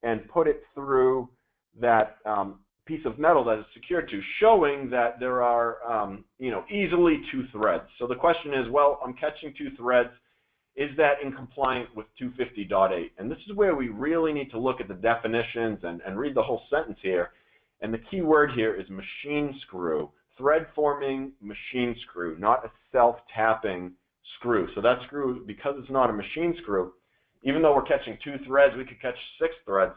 and put it through that piece of metal that it's secured to, showing that there are, easily two threads. So the question is, well, I'm catching two threads. Is that in compliance with 250.8? And this is where we really need to look at the definitions and read the whole sentence here. And the key word here is machine screw, thread forming machine screw, not a self-tapping screw. So that screw, because it's not a machine screw, even though we're catching two threads, we could catch 6 threads.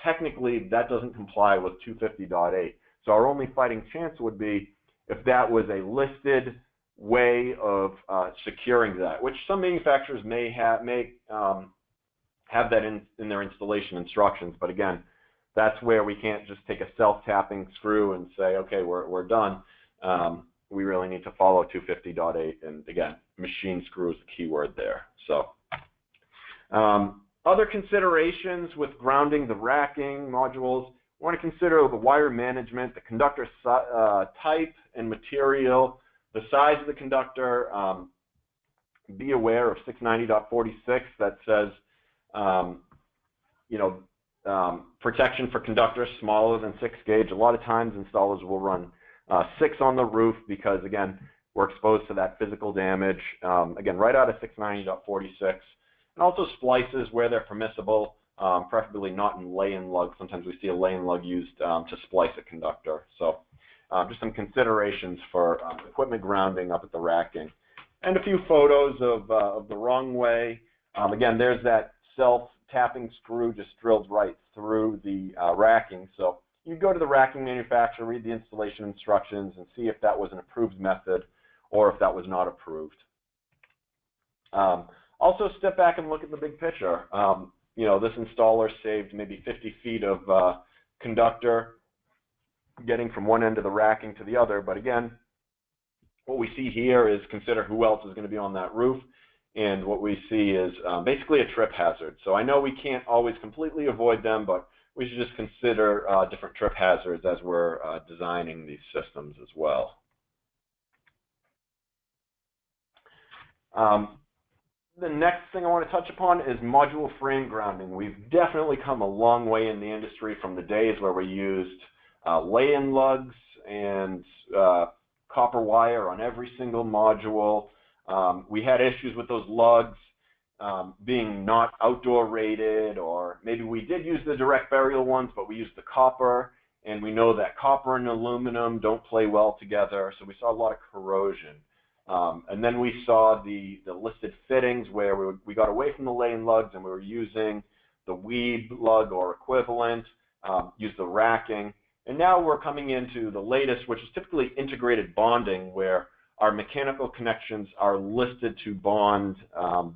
Technically, that doesn't comply with 250.8. So our only fighting chance would be if that was a listed way of securing that, which some manufacturers may have that in their installation instructions. But again, that's where we can't just take a self-tapping screw and say, okay, we're done. We really need to follow 250.8. And again, machine screw is the key word there. So other considerations with grounding the racking modules, we want to consider the wire management, the conductor type and material, the size of the conductor. Be aware of 690.46 that says, protection for conductors smaller than 6 gauge. A lot of times installers will run 6 on the roof because, again, we're exposed to that physical damage. Again, right out of 690.46. And also splices where they're permissible, preferably not in lay-in lugs. Sometimes we see a lay-in lug used to splice a conductor. So just some considerations for equipment grounding up at the racking. And a few photos of the wrong way. Again, there's that self-tapping screw just drilled right through the racking. So you go to the racking manufacturer, read the installation instructions, and see if that was an approved method or if that was not approved. Also, step back and look at the big picture. This installer saved maybe 50 feet of conductor getting from one end of the racking to the other. But again, what we see here is consider who else is going to be on that roof. And what we see is basically a trip hazard. So I know we can't always completely avoid them, but we should just consider different trip hazards as we're designing these systems as well. The next thing I want to touch upon is module frame grounding. We've definitely come a long way in the industry from the days where we used lay-in lugs and copper wire on every single module. We had issues with those lugs being not outdoor rated, or maybe we did use the direct burial ones, but we used the copper, and we know that copper and aluminum don't play well together, so we saw a lot of corrosion. And then we saw the listed fittings where we got away from the laying lugs and we were using the weeb lug or equivalent, use the racking. And now we're coming into the latest, which is typically integrated bonding, where our mechanical connections are listed to bond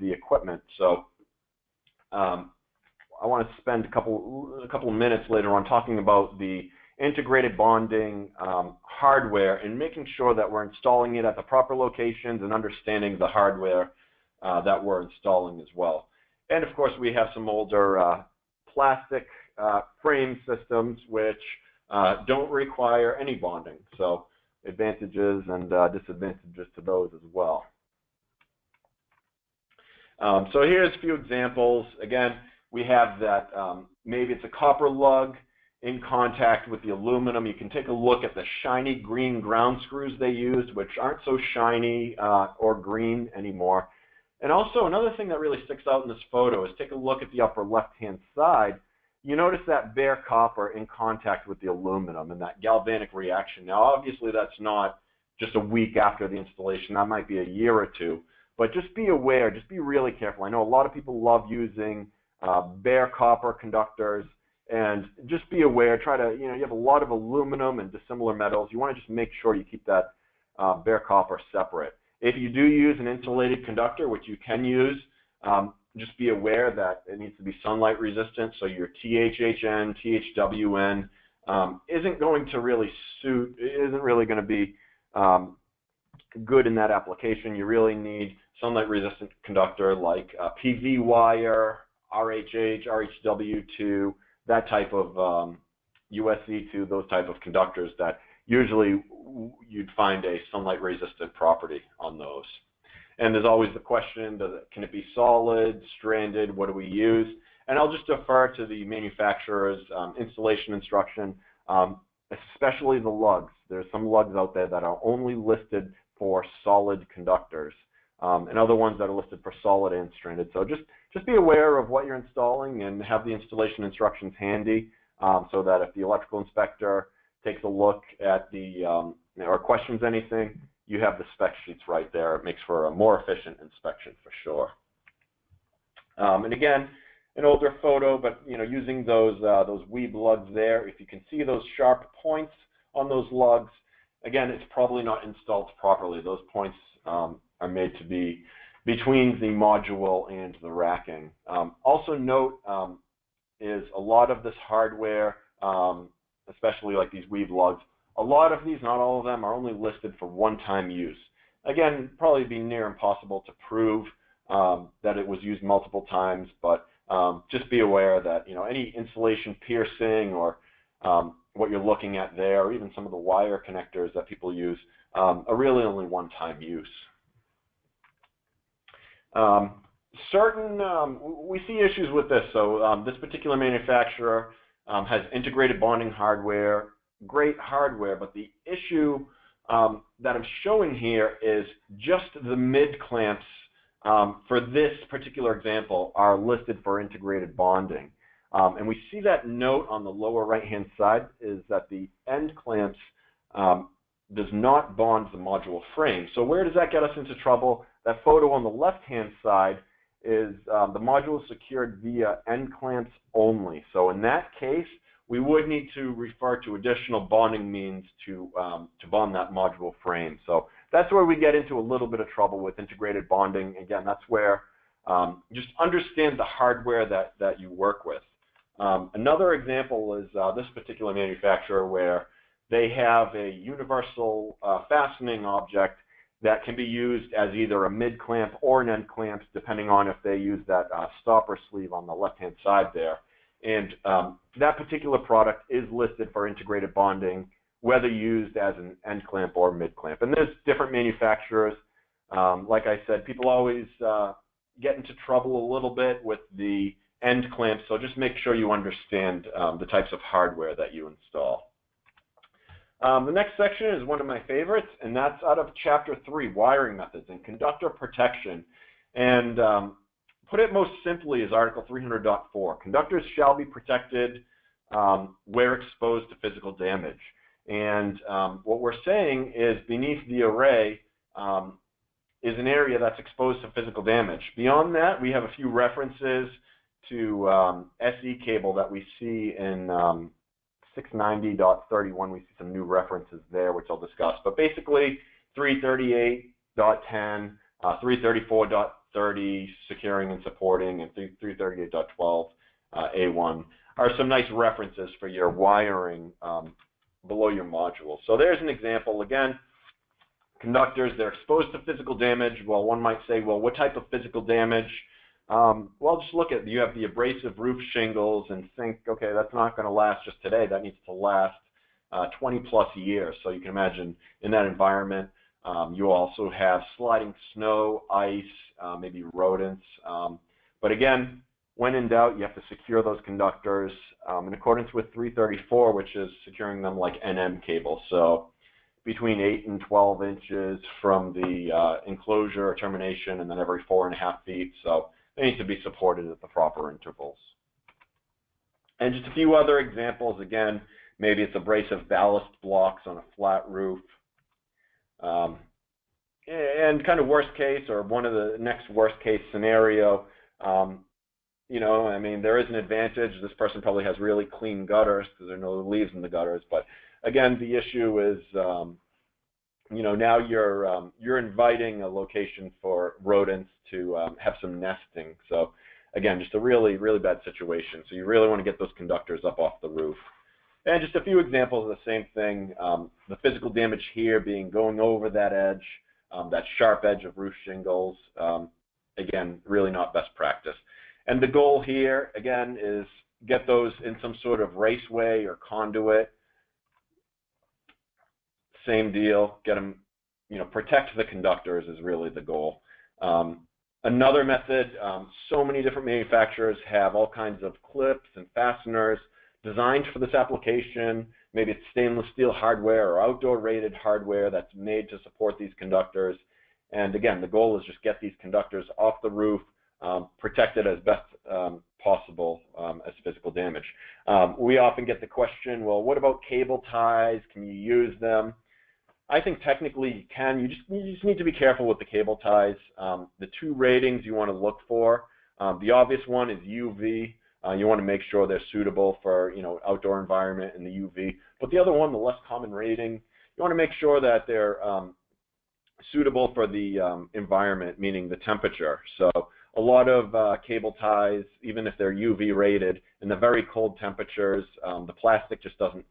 the equipment. So I want to spend a couple of minutes later on talking about the integrated bonding hardware and making sure that we're installing it at the proper locations and understanding the hardware that we're installing as well. And of course, we have some older plastic frame systems which don't require any bonding. So advantages and disadvantages to those as well. So here's a few examples. Again, we have that maybe it's a copper lug in contact with the aluminum. You can take a look at the shiny green ground screws they used, which aren't so shiny or green anymore. And also another thing that really sticks out in this photo is take a look at the upper left-hand side. You notice that bare copper in contact with the aluminum and that galvanic reaction. Now, obviously, that's not just a week after the installation. That might be a year or two. But just be aware, just be really careful. I know a lot of people love using bare copper conductors, and just be aware. Try to, you have a lot of aluminum and dissimilar metals. You want to just make sure you keep that bare copper separate. If you do use an insulated conductor, which you can use, just be aware that it needs to be sunlight resistant. So your THHN, THWN isn't going to really suit, isn't really going to be good in that application. You really need sunlight resistant conductor like PV wire, RHH, RHW2, that type of USC2, those type of conductors that usually you'd find a sunlight resistant property on those. And there's always the question, can it be solid, stranded, what do we use? And I'll just defer to the manufacturer's installation instruction, especially the lugs. There's some lugs out there that are only listed for solid conductors, and other ones that are listed for solid and stranded. So just be aware of what you're installing and have the installation instructions handy, so that if the electrical inspector takes a look at the or questions anything, you have the spec sheets right there. It makes for a more efficient inspection for sure. And again, an older photo, but using those weeb lugs there, if you can see those sharp points on those lugs, again, it's probably not installed properly. Those points are made to be between the module and the racking. Also note is a lot of this hardware, especially like these weeb lugs, a lot of these, not all of them, are only listed for one-time use. Again, probably be near impossible to prove that it was used multiple times, but just be aware that any insulation piercing or what you're looking at there, or even some of the wire connectors that people use, are really only one-time use. We see issues with this. So this particular manufacturer has integrated bonding hardware, great hardware, but the issue that I'm showing here is just the mid clamps for this particular example are listed for integrated bonding. And we see that note on the lower right-hand side is that the end clamps does not bond the module frame. So where does that get us into trouble? That photo on the left-hand side is the module is secured via end clamps only. So in that case, we would need to refer to additional bonding means to bond that module frame. So that's where we get into a little bit of trouble with integrated bonding. Again, that's where just understand the hardware that you work with. Another example is this particular manufacturer where they have a universal fastening object that can be used as either a mid clamp or an end clamp, depending on if they use that stopper sleeve on the left-hand side there. And that particular product is listed for integrated bonding, whether used as an end clamp or mid clamp. And there's different manufacturers. Like I said, people always get into trouble a little bit with the end clamp, so just make sure you understand the types of hardware that you install. The next section is one of my favorites, and that's out of Chapter 3, Wiring Methods and Conductor Protection. And put it most simply is Article 300.4. Conductors shall be protected where exposed to physical damage. And what we're saying is beneath the array is an area that's exposed to physical damage. Beyond that, we have a few references to SE cable that we see in 690.31. We see some new references there, which I'll discuss. But basically, 338.10, 334.30, securing and supporting, and 338.12, A1, are some nice references for your wiring below your module. So there's an example. Again, conductors, they're exposed to physical damage. Well, one might say, well, what type of physical damage? Well, just look at, you have the abrasive roof shingles and think, okay, that's not going to last just today. That needs to last 20 plus years. So you can imagine in that environment, you also have sliding snow, ice, maybe rodents. But again, when in doubt, you have to secure those conductors in accordance with 334, which is securing them like NM cable. So between 8 and 12 inches from the enclosure or termination, and then every 4.5 feet. So they need to be supported at the proper intervals. And just a few other examples. Again, maybe it's abrasive ballast blocks on a flat roof. And kind of worst case, or one of the next worst case scenario, you know, I mean, there is an advantage. This person probably has really clean gutters because there are no leaves in the gutters. But again, the issue is, you know, now you're inviting a location for rodents to have some nesting. So again, just a really, really bad situation. So you really want to get those conductors up off the roof. And just a few examples of the same thing. The physical damage here being going over that edge, that sharp edge of roof shingles. Again, really not best practice. And the goal here, again, is get those in some sort of raceway or conduit. Same deal, get them, you know, protect the conductors is really the goal. Another method, so many different manufacturers have all kinds of clips and fasteners designed for this application. Maybe it's stainless steel hardware or outdoor rated hardware that's made to support these conductors. And again, the goal is just get these conductors off the roof, protected as best possible as physical damage. We often get the question, well, what about cable ties? Can you use them? I think technically you can. You just need to be careful with the cable ties. The two ratings you want to look for. The obvious one is UV. You want to make sure they're suitable for, you know, outdoor environment in the UV. But the other one, the less common rating, you want to make sure that they're suitable for the environment, meaning the temperature. So a lot of cable ties, even if they're UV rated, in the very cold temperatures, the plastic just doesn't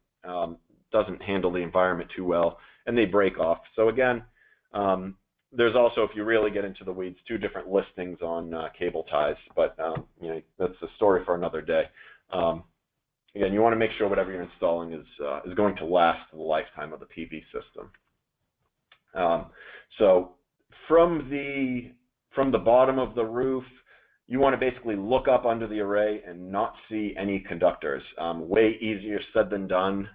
handle the environment too well, and they break off. So again, there's also, if you really get into the weeds, 2 different listings on cable ties, but you know, that's a story for another day. Again, you want to make sure whatever you're installing is going to last the lifetime of the PV system. So from the bottom of the roof, you want to basically look up under the array and not see any conductors. Way easier said than done.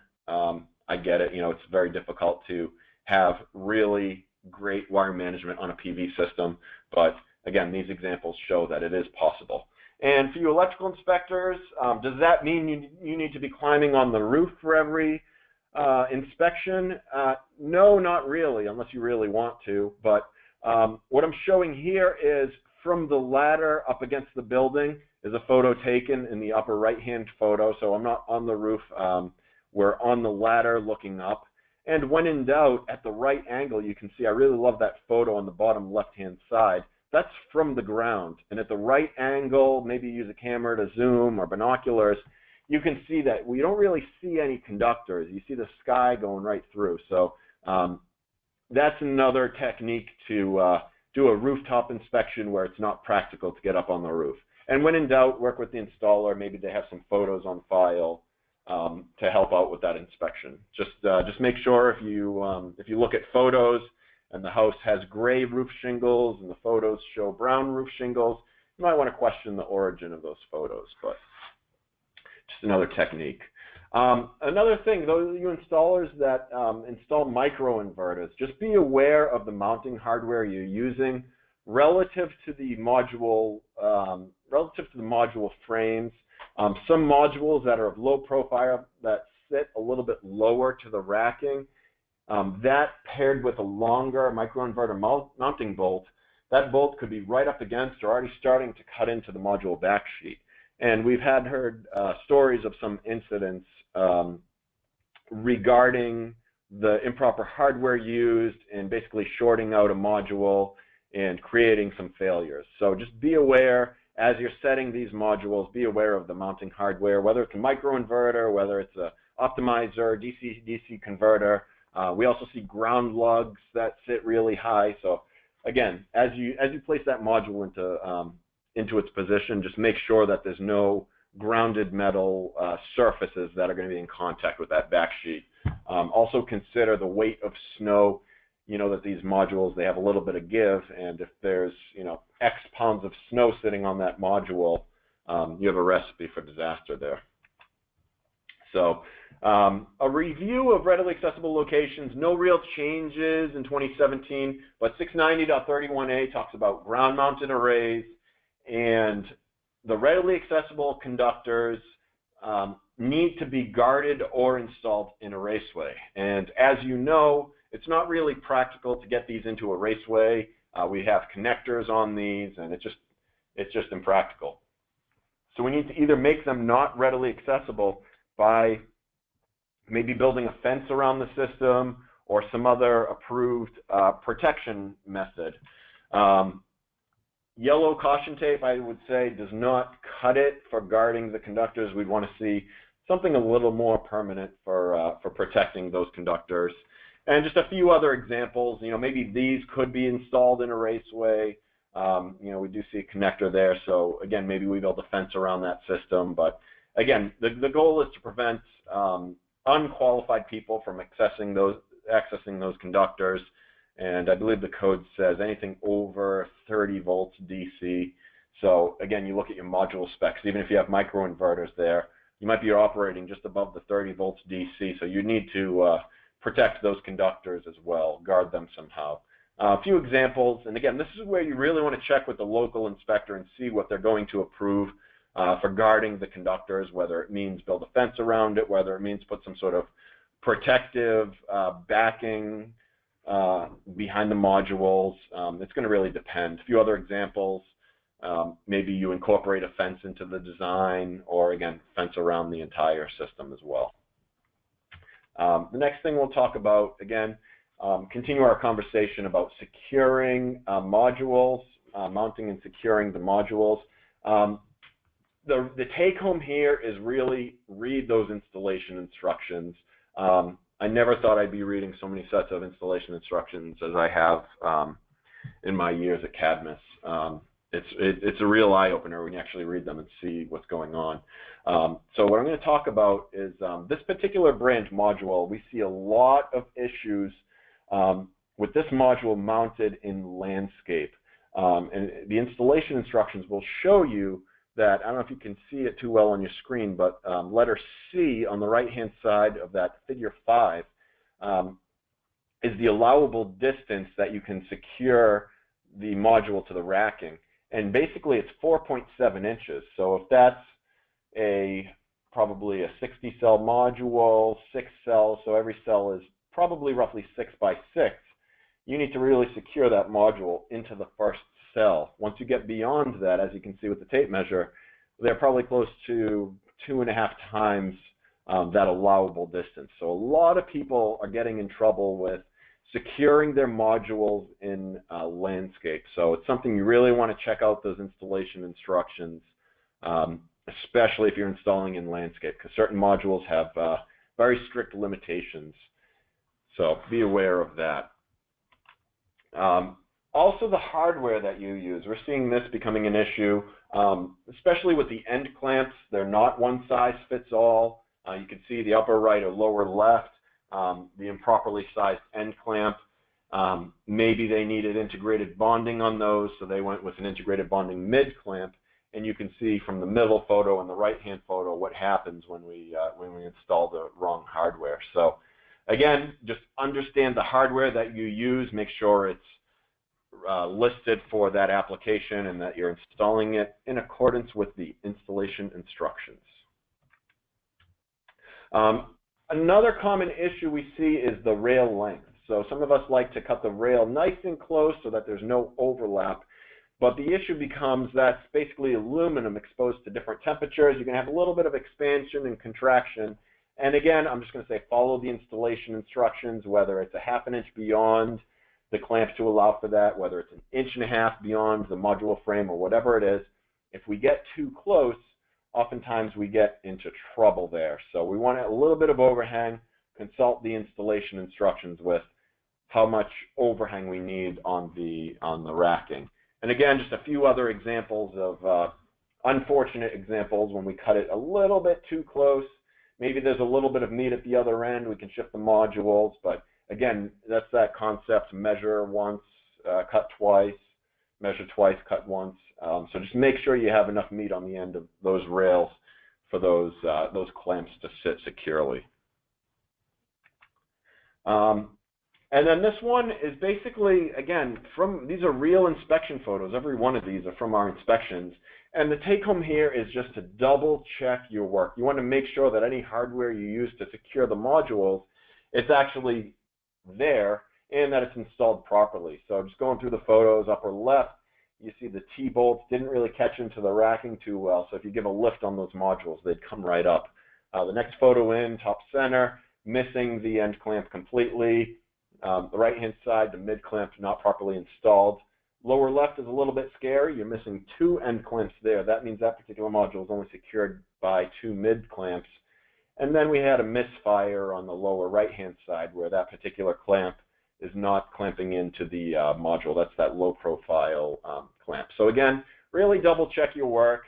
I get it. You know, it's very difficult to have really great wire management on a PV system, but again, these examples show that it is possible. And for you electrical inspectors, does that mean you need to be climbing on the roof for every inspection? No, not really, unless you really want to. But what I'm showing here is from the ladder up against the building is a photo taken in the upper right-hand photo. So I'm not on the roof. We're on the ladder looking up. And when in doubt, at the right angle, you can see, I really love that photo on the bottom left-hand side. That's from the ground. And at the right angle, maybe use a camera to zoom or binoculars, you can see that we don't really see any conductors. You see the sky going right through. So that's another technique to do a rooftop inspection where it's not practical to get up on the roof. And when in doubt, work with the installer. Maybe they have some photos on file to help out with that inspection. Just make sure if you look at photos and the house has gray roof shingles and the photos show brown roof shingles, you might want to question the origin of those photos, but just another technique. Another thing, those of you installers that install microinverters, just be aware of the mounting hardware you're using relative to the module frames. Some modules that are of low profile that sit a little bit lower to the racking, that paired with a longer microinverter mounting bolt, that bolt could be right up against or already starting to cut into the module backsheet. And we've heard stories of some incidents regarding the improper hardware used and basically shorting out a module and creating some failures. So just be aware as you're setting these modules, be aware of the mounting hardware, whether it's a microinverter, whether it's a optimizer, DC-DC converter. We also see ground lugs that sit really high. So again, as you place that module into its position, just make sure that there's no grounded metal surfaces that are going to be in contact with that backsheet. Also consider the weight of snow. You know that these modules, they have a little bit of give, and if there's, X pounds of snow sitting on that module, you have a recipe for disaster there. So a review of readily accessible locations, no real changes in 2017, but 690.31a talks about ground-mounted arrays, and the readily accessible conductors need to be guarded or installed in a raceway. And as you know, it's not really practical to get these into a raceway. We have connectors on these, and it's just impractical. So we need to either make them not readily accessible by maybe building a fence around the system or some other approved protection method. Yellow caution tape, I would say, does not cut it for guarding the conductors. We'd want to see something a little more permanent for protecting those conductors. And just a few other examples, maybe these could be installed in a raceway. We do see a connector there, so again, maybe we build a fence around that system. But again, the goal is to prevent unqualified people from accessing those conductors. And I believe the code says anything over 30 volts DC. So again, you look at your module specs, even if you have microinverters there, you might be operating just above the 30 volts DC. So you need to protect those conductors as well, guard them somehow. A few examples, and again, this is where you really want to check with the local inspector and see what they're going to approve for guarding the conductors, whether it means build a fence around it, whether it means put some sort of protective backing behind the modules. It's going to really depend. A few other examples, maybe you incorporate a fence into the design, or again, fence around the entire system as well. The next thing we'll talk about, again, continue our conversation about securing modules, mounting and securing the modules. The take home here is really read those installation instructions. I never thought I'd be reading so many sets of installation instructions as I have in my years at Cadmus. It's a real eye-opener when you actually read them and see what's going on. So what I'm going to talk about is this particular branch module. We see a lot of issues with this module mounted in landscape. And the installation instructions will show you that, I don't know if you can see it too well on your screen, but letter C on the right-hand side of that figure 5 is the allowable distance that you can secure the module to the racking. And basically it's 4.7 inches. So if that's probably a 60 cell module, 6 cells, so every cell is probably roughly 6 by 6, you need to really secure that module into the first cell. Once you get beyond that, as you can see with the tape measure, they're probably close to 2.5 times that allowable distance. So a lot of people are getting in trouble with securing their modules in landscape. So it's something you really want to check out, those installation instructions, especially if you're installing in landscape, because certain modules have very strict limitations. So be aware of that. Also, the hardware that you use. We're seeing this becoming an issue, especially with the end clamps. They're not one size fits all. You can see the upper right or lower left, the improperly sized end clamp. Maybe they needed integrated bonding on those, so they went with an integrated bonding mid clamp. and you can see from the middle photo and the right-hand photo what happens when we install the wrong hardware. So again, just understand the hardware that you use, make sure it's listed for that application and that you're installing it in accordance with the installation instructions. Another common issue we see is the rail length. So some of us like to cut the rail nice and close so that there's no overlap. But the issue becomes that's basically aluminum exposed to different temperatures. You're going to have a little bit of expansion and contraction. And again, I'm just going to say follow the installation instructions, whether it's a ½ inch beyond the clamps to allow for that, whether it's 1.5 inches beyond the module frame or whatever it is. If we get too close, oftentimes we get into trouble there. So we want a little bit of overhang. Consult the installation instructions with how much overhang we need on the racking. And again, just a few other examples of unfortunate examples when we cut it a little bit too close. Maybe there's a little bit of meat at the other end. We can shift the modules, but again, that's that concept: measure once, cut twice, measure twice, cut once. So just make sure you have enough meat on the end of those rails for those clamps to sit securely. And then this one is basically, again, these are real inspection photos. Every one of these are from our inspections. And the take home here is just to double check your work. You want to make sure that any hardware you use to secure the modules, it's actually there and that it's installed properly. So just going through the photos, upper left, you see the T-bolts didn't really catch into the racking too well. So if you give a lift on those modules, they'd come right up. The next photo in, top center, missing the end clamp completely. The right-hand side, the mid clamp not properly installed. Lower left is a little bit scary. You're missing 2 end clamps there. That means that particular module is only secured by 2 mid clamps. And then we had a misfire on the lower right-hand side where that particular clamp is not clamping into the module. That's that low-profile clamp. So again, really double-check your work.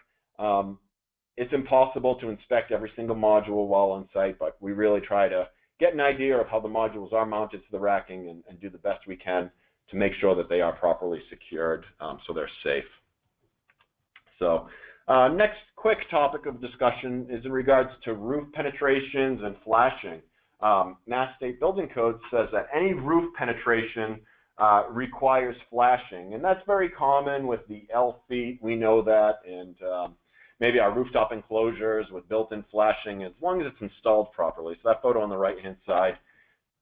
It's impossible to inspect every single module while on site, but we really try to get an idea of how the modules are mounted to the racking and do the best we can to make sure that they are properly secured so they're safe. So next quick topic of discussion is in regards to roof penetrations and flashing. Mass State Building Code says that any roof penetration requires flashing, and that's very common with the L feet. We know that, and maybe our rooftop enclosures with built-in flashing, as long as it's installed properly. So that photo on the right-hand side,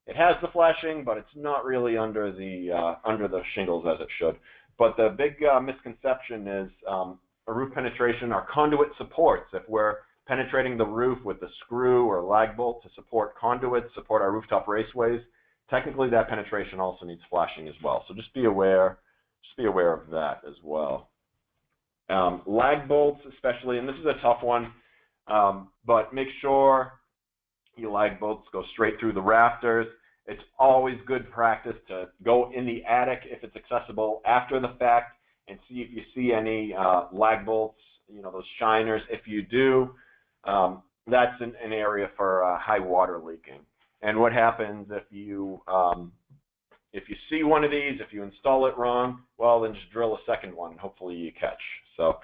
it has the flashing, but it's not really under the shingles as it should. But the big misconception is a roof penetration are conduit supports. If we're penetrating the roof with a screw or lag bolt to support conduits, support our rooftop raceways, technically that penetration also needs flashing as well. So just be aware of that as well. Lag bolts especially, and this is a tough one, but make sure your lag bolts go straight through the rafters. It's always good practice to go in the attic if it's accessible after the fact and see if you see any lag bolts, those shiners. If you do, that's an area for high water leaking. And what happens if you see one of these, if you install it wrong, well, then just drill a second one and hopefully you catch. So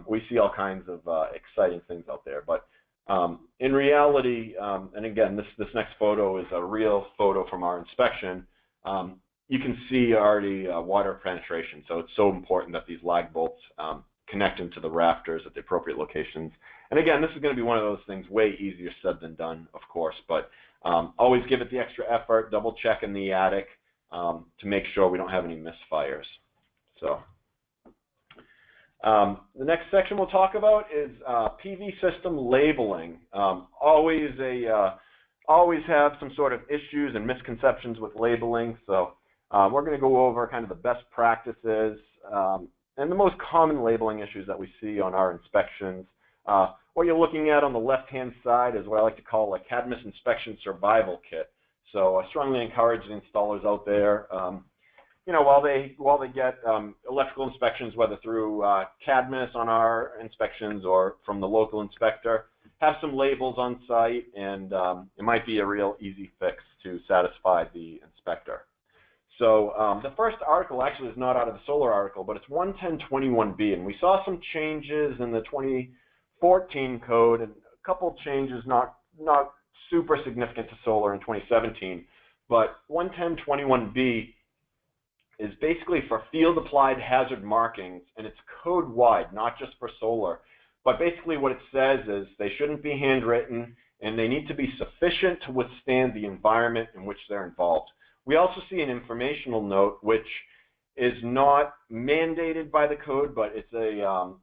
we see all kinds of exciting things out there. But in reality, and again, this next photo is a real photo from our inspection, you can see already water penetration. So it's so important that these lag bolts connect into the rafters at the appropriate locations. And again, this is going to be one of those things way easier said than done, of course, but always give it the extra effort, double check in the attic to make sure we don't have any misfires. So the next section we'll talk about is PV system labeling. Always have some sort of issues and misconceptions with labeling. So we're going to go over kind of the best practices and the most common labeling issues that we see on our inspections. What you're looking at on the left-hand side is what I like to call a Cadmus inspection survival kit. So I strongly encourage the installers out there, while they get electrical inspections, whether through Cadmus on our inspections or from the local inspector, have some labels on site, and it might be a real easy fix to satisfy the inspector. So the first article actually is not out of the solar article, but it's 11021B, and we saw some changes in the 2014 code and a couple changes not super significant to solar in 2017. But 11021B is basically for field applied hazard markings, and it's code wide, not just for solar. But basically what it says is they shouldn't be handwritten, and they need to be sufficient to withstand the environment in which they're involved. We also see an informational note, which is not mandated by the code, but it's a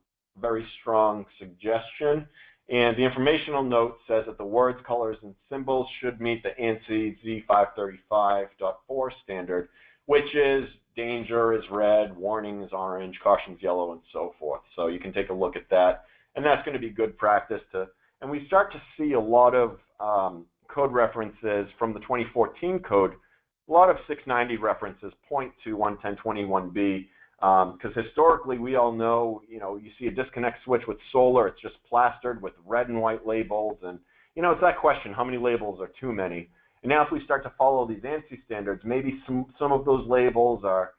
very strong suggestion. And the informational note says that the words, colors, and symbols should meet the ANSI Z535.4 standard, which is danger is red, warning is orange, caution is yellow, and so forth. So you can take a look at that, and that's going to be good practice to. And we start to see a lot of code references from the 2014 code. A lot of 690 references point to 11021B because historically we all know, you see a disconnect switch with solar, it's just plastered with red and white labels, and it's that question, how many labels are too many? And now if we start to follow these ANSI standards, maybe some of those labels are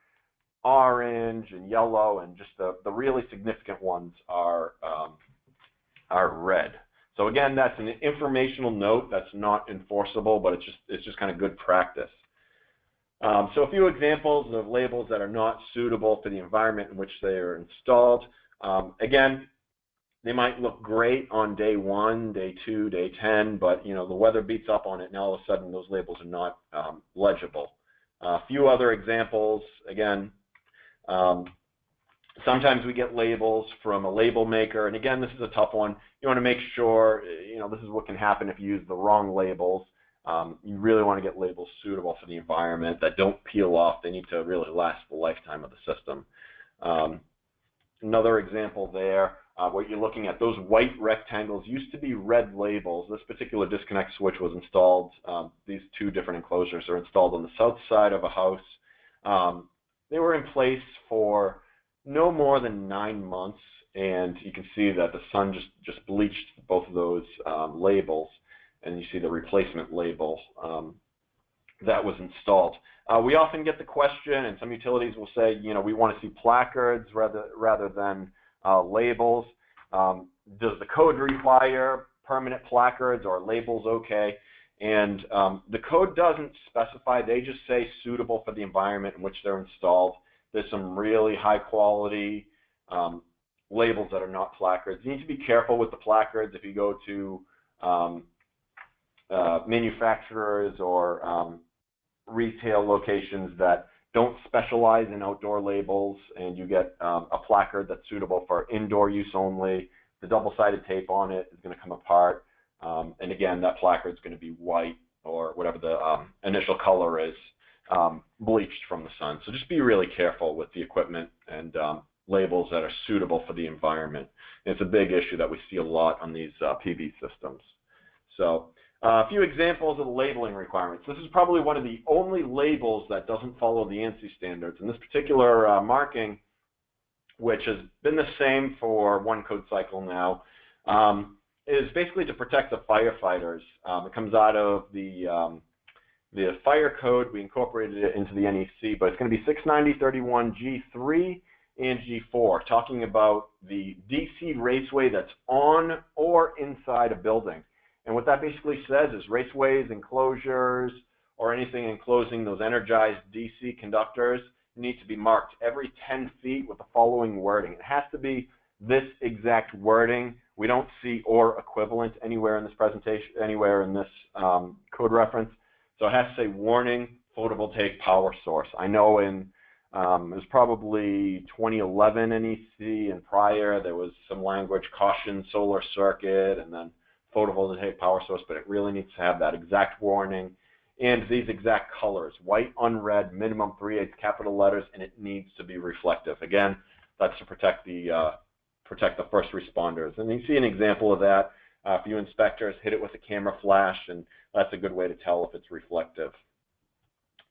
orange and yellow, and just the really significant ones are red. So again, that's an informational note that's not enforceable, but it's just kind of good practice. So a few examples of labels that are not suitable for the environment in which they are installed. Again, they might look great on day 1, day 2, day 10, but the weather beats up on it, and all of a sudden those labels are not legible. A few other examples, again, sometimes we get labels from a label maker, and again, this is a tough one. You want to make sure, this is what can happen if you use the wrong labels. You really want to get labels suitable for the environment that don't peel off. They need to really last the lifetime of the system. Another example there, what you're looking at, those white rectangles used to be red labels. This particular disconnect switch was installed, these two different enclosures are installed on the south side of a house. They were in place for no more than 9 months, and you can see that the sun just bleached both of those labels, and you see the replacement label that was installed. We often get the question, and some utilities will say, we want to see placards rather than labels. Does the code require permanent placards, or labels okay? And the code doesn't specify. They just say suitable for the environment in which they're installed. There's some really high quality labels that are not placards. You need to be careful with the placards if you go to manufacturers or retail locations that don't specialize in outdoor labels, and you get a placard that's suitable for indoor use only. The double-sided tape on it is going to come apart, and again, that placard is going to be white or whatever the initial color is, bleached from the sun. So just be really careful with the equipment and labels that are suitable for the environment. And it's a big issue that we see a lot on these PV systems. So a few examples of the labeling requirements. This is probably one of the only labels that doesn't follow the ANSI standards. And this particular marking, which has been the same for one code cycle now, is basically to protect the firefighters. It comes out of the fire code. We incorporated it into the NEC, but it's going to be 69031 G3 and G4, talking about the DC raceway that's on or inside a building. And what that basically says is raceways, enclosures, or anything enclosing those energized DC conductors need to be marked every 10 feet with the following wording. It has to be this exact wording. We don't see or equivalent anywhere in this presentation, anywhere in this code reference. So it has to say warning, photovoltaic power source. I know in it was probably 2011 NEC and prior, there was some language, caution, solar circuit, and then photovoltaic power source, but it really needs to have that exact warning and these exact colors, white on red, minimum 3/8 capital letters, and it needs to be reflective. Again, that's to protect the first responders. And you see an example of that. A few inspectors hit it with a camera flash, and that's a good way to tell if it's reflective.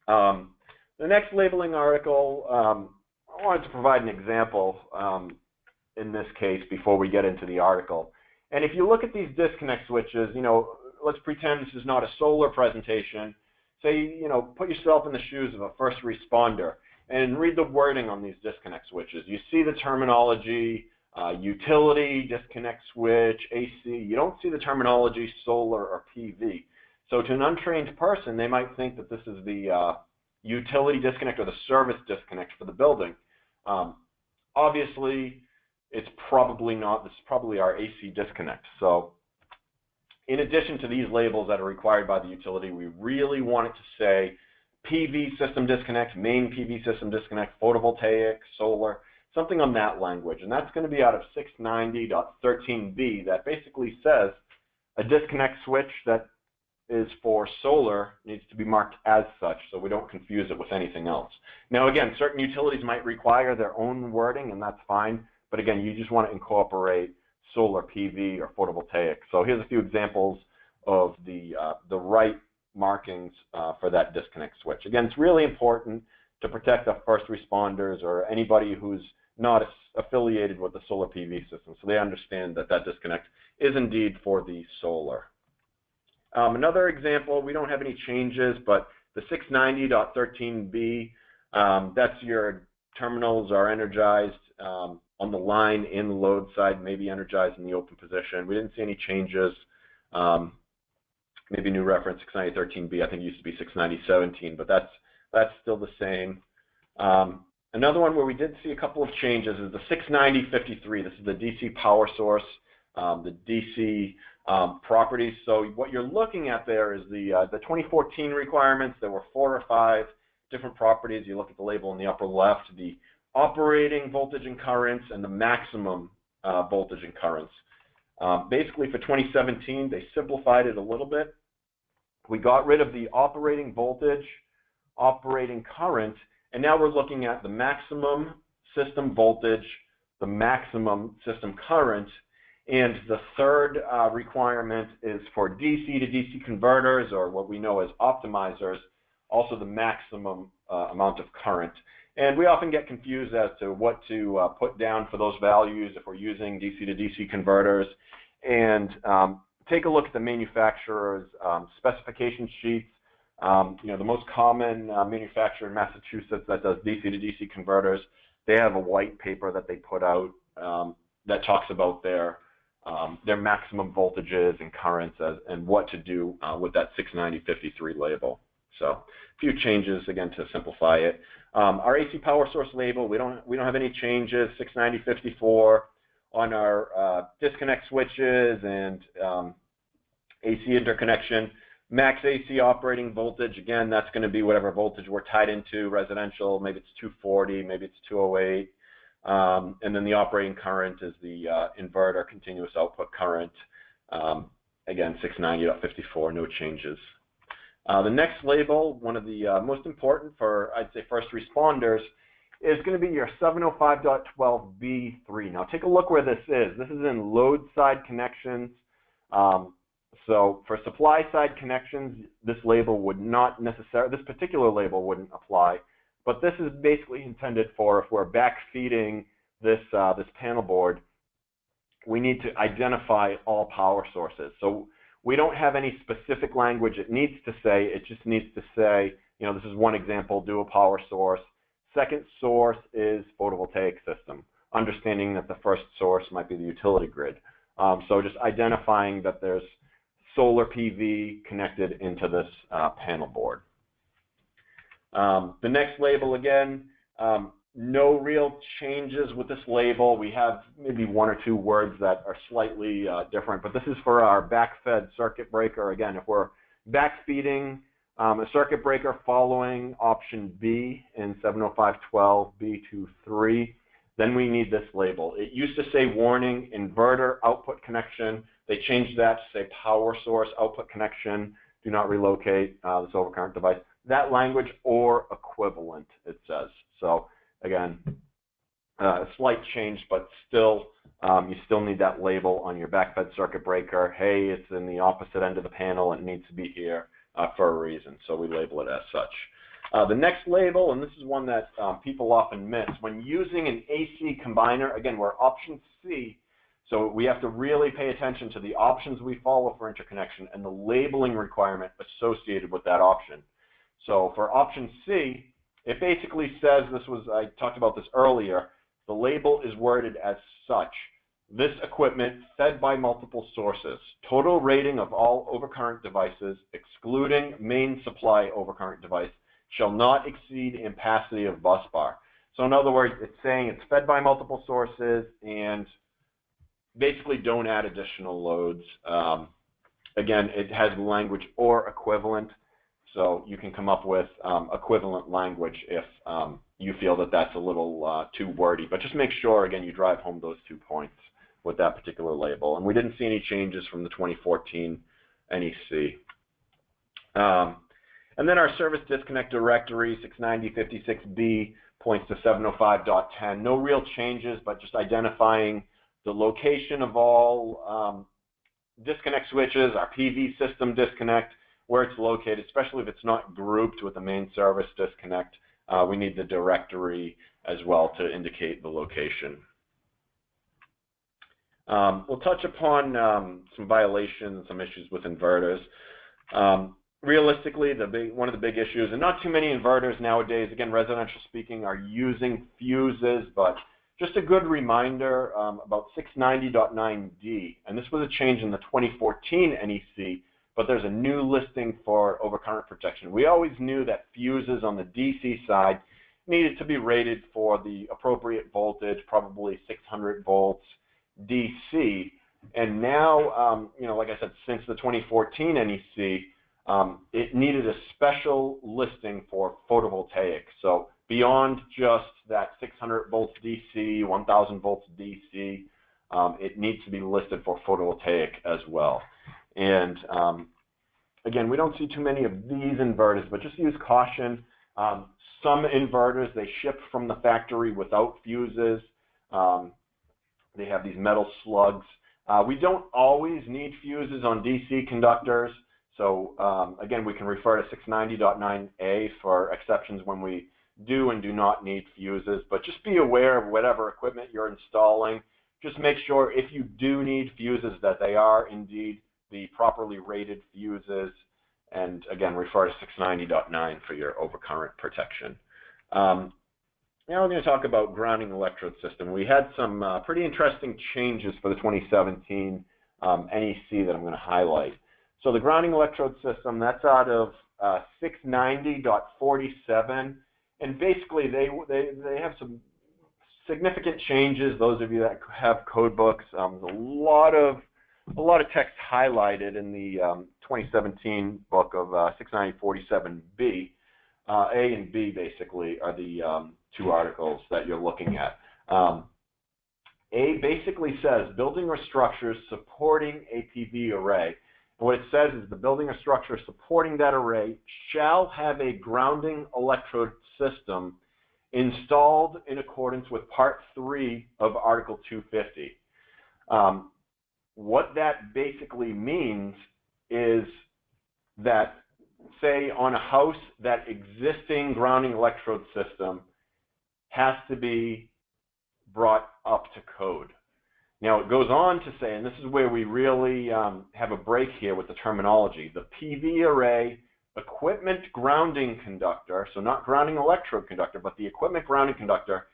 The next labeling article, I wanted to provide an example in this case before we get into the article. And if you look at these disconnect switches, let's pretend this is not a solar presentation. say, put yourself in the shoes of a first responder and read the wording on these disconnect switches. You see the terminology, utility, disconnect switch, AC. You don't see the terminology solar or PV. So to an untrained person, they might think that this is the utility disconnect or the service disconnect for the building. Obviously, it's probably not. This is probably our AC disconnect. So in addition to these labels that are required by the utility, we really want it to say PV system disconnect, main PV system disconnect, photovoltaic, solar, something on that language. And that's going to be out of 690.13b that basically says a disconnect switch that is for solar needs to be marked as such so we don't confuse it with anything else. Now again, certain utilities might require their own wording, and that's fine, but again, you just want to incorporate solar, PV, or photovoltaic. So here's a few examples of the right markings for that disconnect switch. Again, it's really important to protect the first responders or anybody who's not affiliated with the solar PV system, so they understand that that disconnect is indeed for the solar. Another example, we don't have any changes, but the 690.13b, that's your terminals are energized on the line in the load side, maybe energized in the open position. We didn't see any changes. Maybe new reference 690.13b, I think it used to be 690.17, but that's still the same. Another one where we did see a couple of changes is the 690.53. This is the DC power source, the DC properties. So what you're looking at there is the 2014 requirements. There were 4 or 5 different properties. You look at the label in the upper left, the operating voltage and currents and the maximum voltage and currents. Basically for 2017, they simplified it a little bit. We got rid of the operating voltage, operating current, and now we're looking at the maximum system voltage, the maximum system current, and the third requirement is for DC to DC converters, or what we know as optimizers, also the maximum amount of current. And we often get confused as to what to put down for those values if we're using DC to DC converters. And take a look at the manufacturer's specification sheets. The most common manufacturer in Massachusetts that does DC to DC converters, they have a white paper that they put out that talks about their maximum voltages and currents and what to do with that 690.53 label. So a few changes again to simplify it. Our AC power source label, we don't have any changes. 690.54 on our disconnect switches and AC interconnection. Max AC operating voltage, again, that's going to be whatever voltage we're tied into. Residential, maybe it's 240, maybe it's 208. And then the operating current is the inverter continuous output current. Again, 690.54, no changes. The next label, one of the most important for, I'd say, first responders, is going to be your 705.12b3. Now, take a look where this is. This is in load side connections. So for supply side connections, this label would not necessarily, this particular label wouldn't apply. But this is basically intended for if we're backfeeding this panel board, we need to identify all power sources. So we don't have any specific language it needs to say. It just needs to say, this is one example, dual power source. Second source is photovoltaic system, understanding that the first source might be the utility grid. So just identifying that there's solar PV connected into this panel board. The next label, again, no real changes with this label. We have maybe 1 or 2 words that are slightly different, but this is for our backfed circuit breaker. Again, if we're backfeeding a circuit breaker following option B in 705.12b23, then we need this label. It used to say warning, inverter output connection. They changed that to say power source output connection. Do not relocate this overcurrent device. That language or equivalent, it says. So again, a slight change, but still, you still need that label on your backfed circuit breaker. Hey, it's in the opposite end of the panel. It needs to be here for a reason. So we label it as such. The next label, and this is one that people often miss, when using an AC combiner, again, we're option C, so we have to really pay attention to the options we follow for interconnection and the labeling requirement associated with that option. So for option C, it basically says, I talked about this earlier, the label is worded as such. This equipment fed by multiple sources. Total rating of all overcurrent devices, excluding main supply overcurrent device, shall not exceed ampacity of busbar. So in other words, it's saying it's fed by multiple sources and basically don't add additional loads. Again, it has language or equivalent, so you can come up with equivalent language if you feel that that's a little too wordy. But just make sure, again, you drive home those 2 points with that particular label. And we didn't see any changes from the 2014 NEC. And then our service disconnect directory, 690.56b, points to 705.10. No real changes, but just identifying the location of all disconnect switches, our PV system disconnect, where it's located, especially if it's not grouped with the main service disconnect. We need the directory as well to indicate the location. We'll touch upon some violations, some issues with inverters. Realistically, one of the big issues, and not too many inverters nowadays, again, residential speaking, are using fuses, but just a good reminder about 690.9d, and this was a change in the 2014 NEC, but there's a new listing for overcurrent protection. We always knew that fuses on the DC side needed to be rated for the appropriate voltage, probably 600 volts DC, and now, like I said, since the 2014 NEC, it needed a special listing for photovoltaic. So beyond just that 600 volts DC, 1000 volts DC, it needs to be listed for photovoltaic as well. And again, we don't see too many of these inverters, but just use caution. Some inverters, they ship from the factory without fuses. They have these metal slugs. We don't always need fuses on DC conductors. So again, we can refer to 690.9a for exceptions when we do and do not need fuses. But just be aware of whatever equipment you're installing. Just make sure if you do need fuses that they are indeed the properly rated fuses. And again, refer to 690.9 for your overcurrent protection. Now we're going to talk about grounding electrode system. We had some pretty interesting changes for the 2017 NEC that I'm going to highlight. So the grounding electrode system, that's out of 690.47, and basically they have some significant changes. Those of you that have code books, a lot of text highlighted in the 2017 book of 690.47b. A and B basically are the two articles that you're looking at. A basically says building or structures supporting a PV array. And what it says is the building or structure supporting that array shall have a grounding electrode system installed in accordance with Part 3 of Article 250. What that basically means is that, say, on a house, that existing grounding electrode system has to be brought up to code. Now, it goes on to say, and this is where we really have a break here with the terminology, the PV array equipment grounding conductor, so not grounding electrode conductor, but the equipment grounding conductor,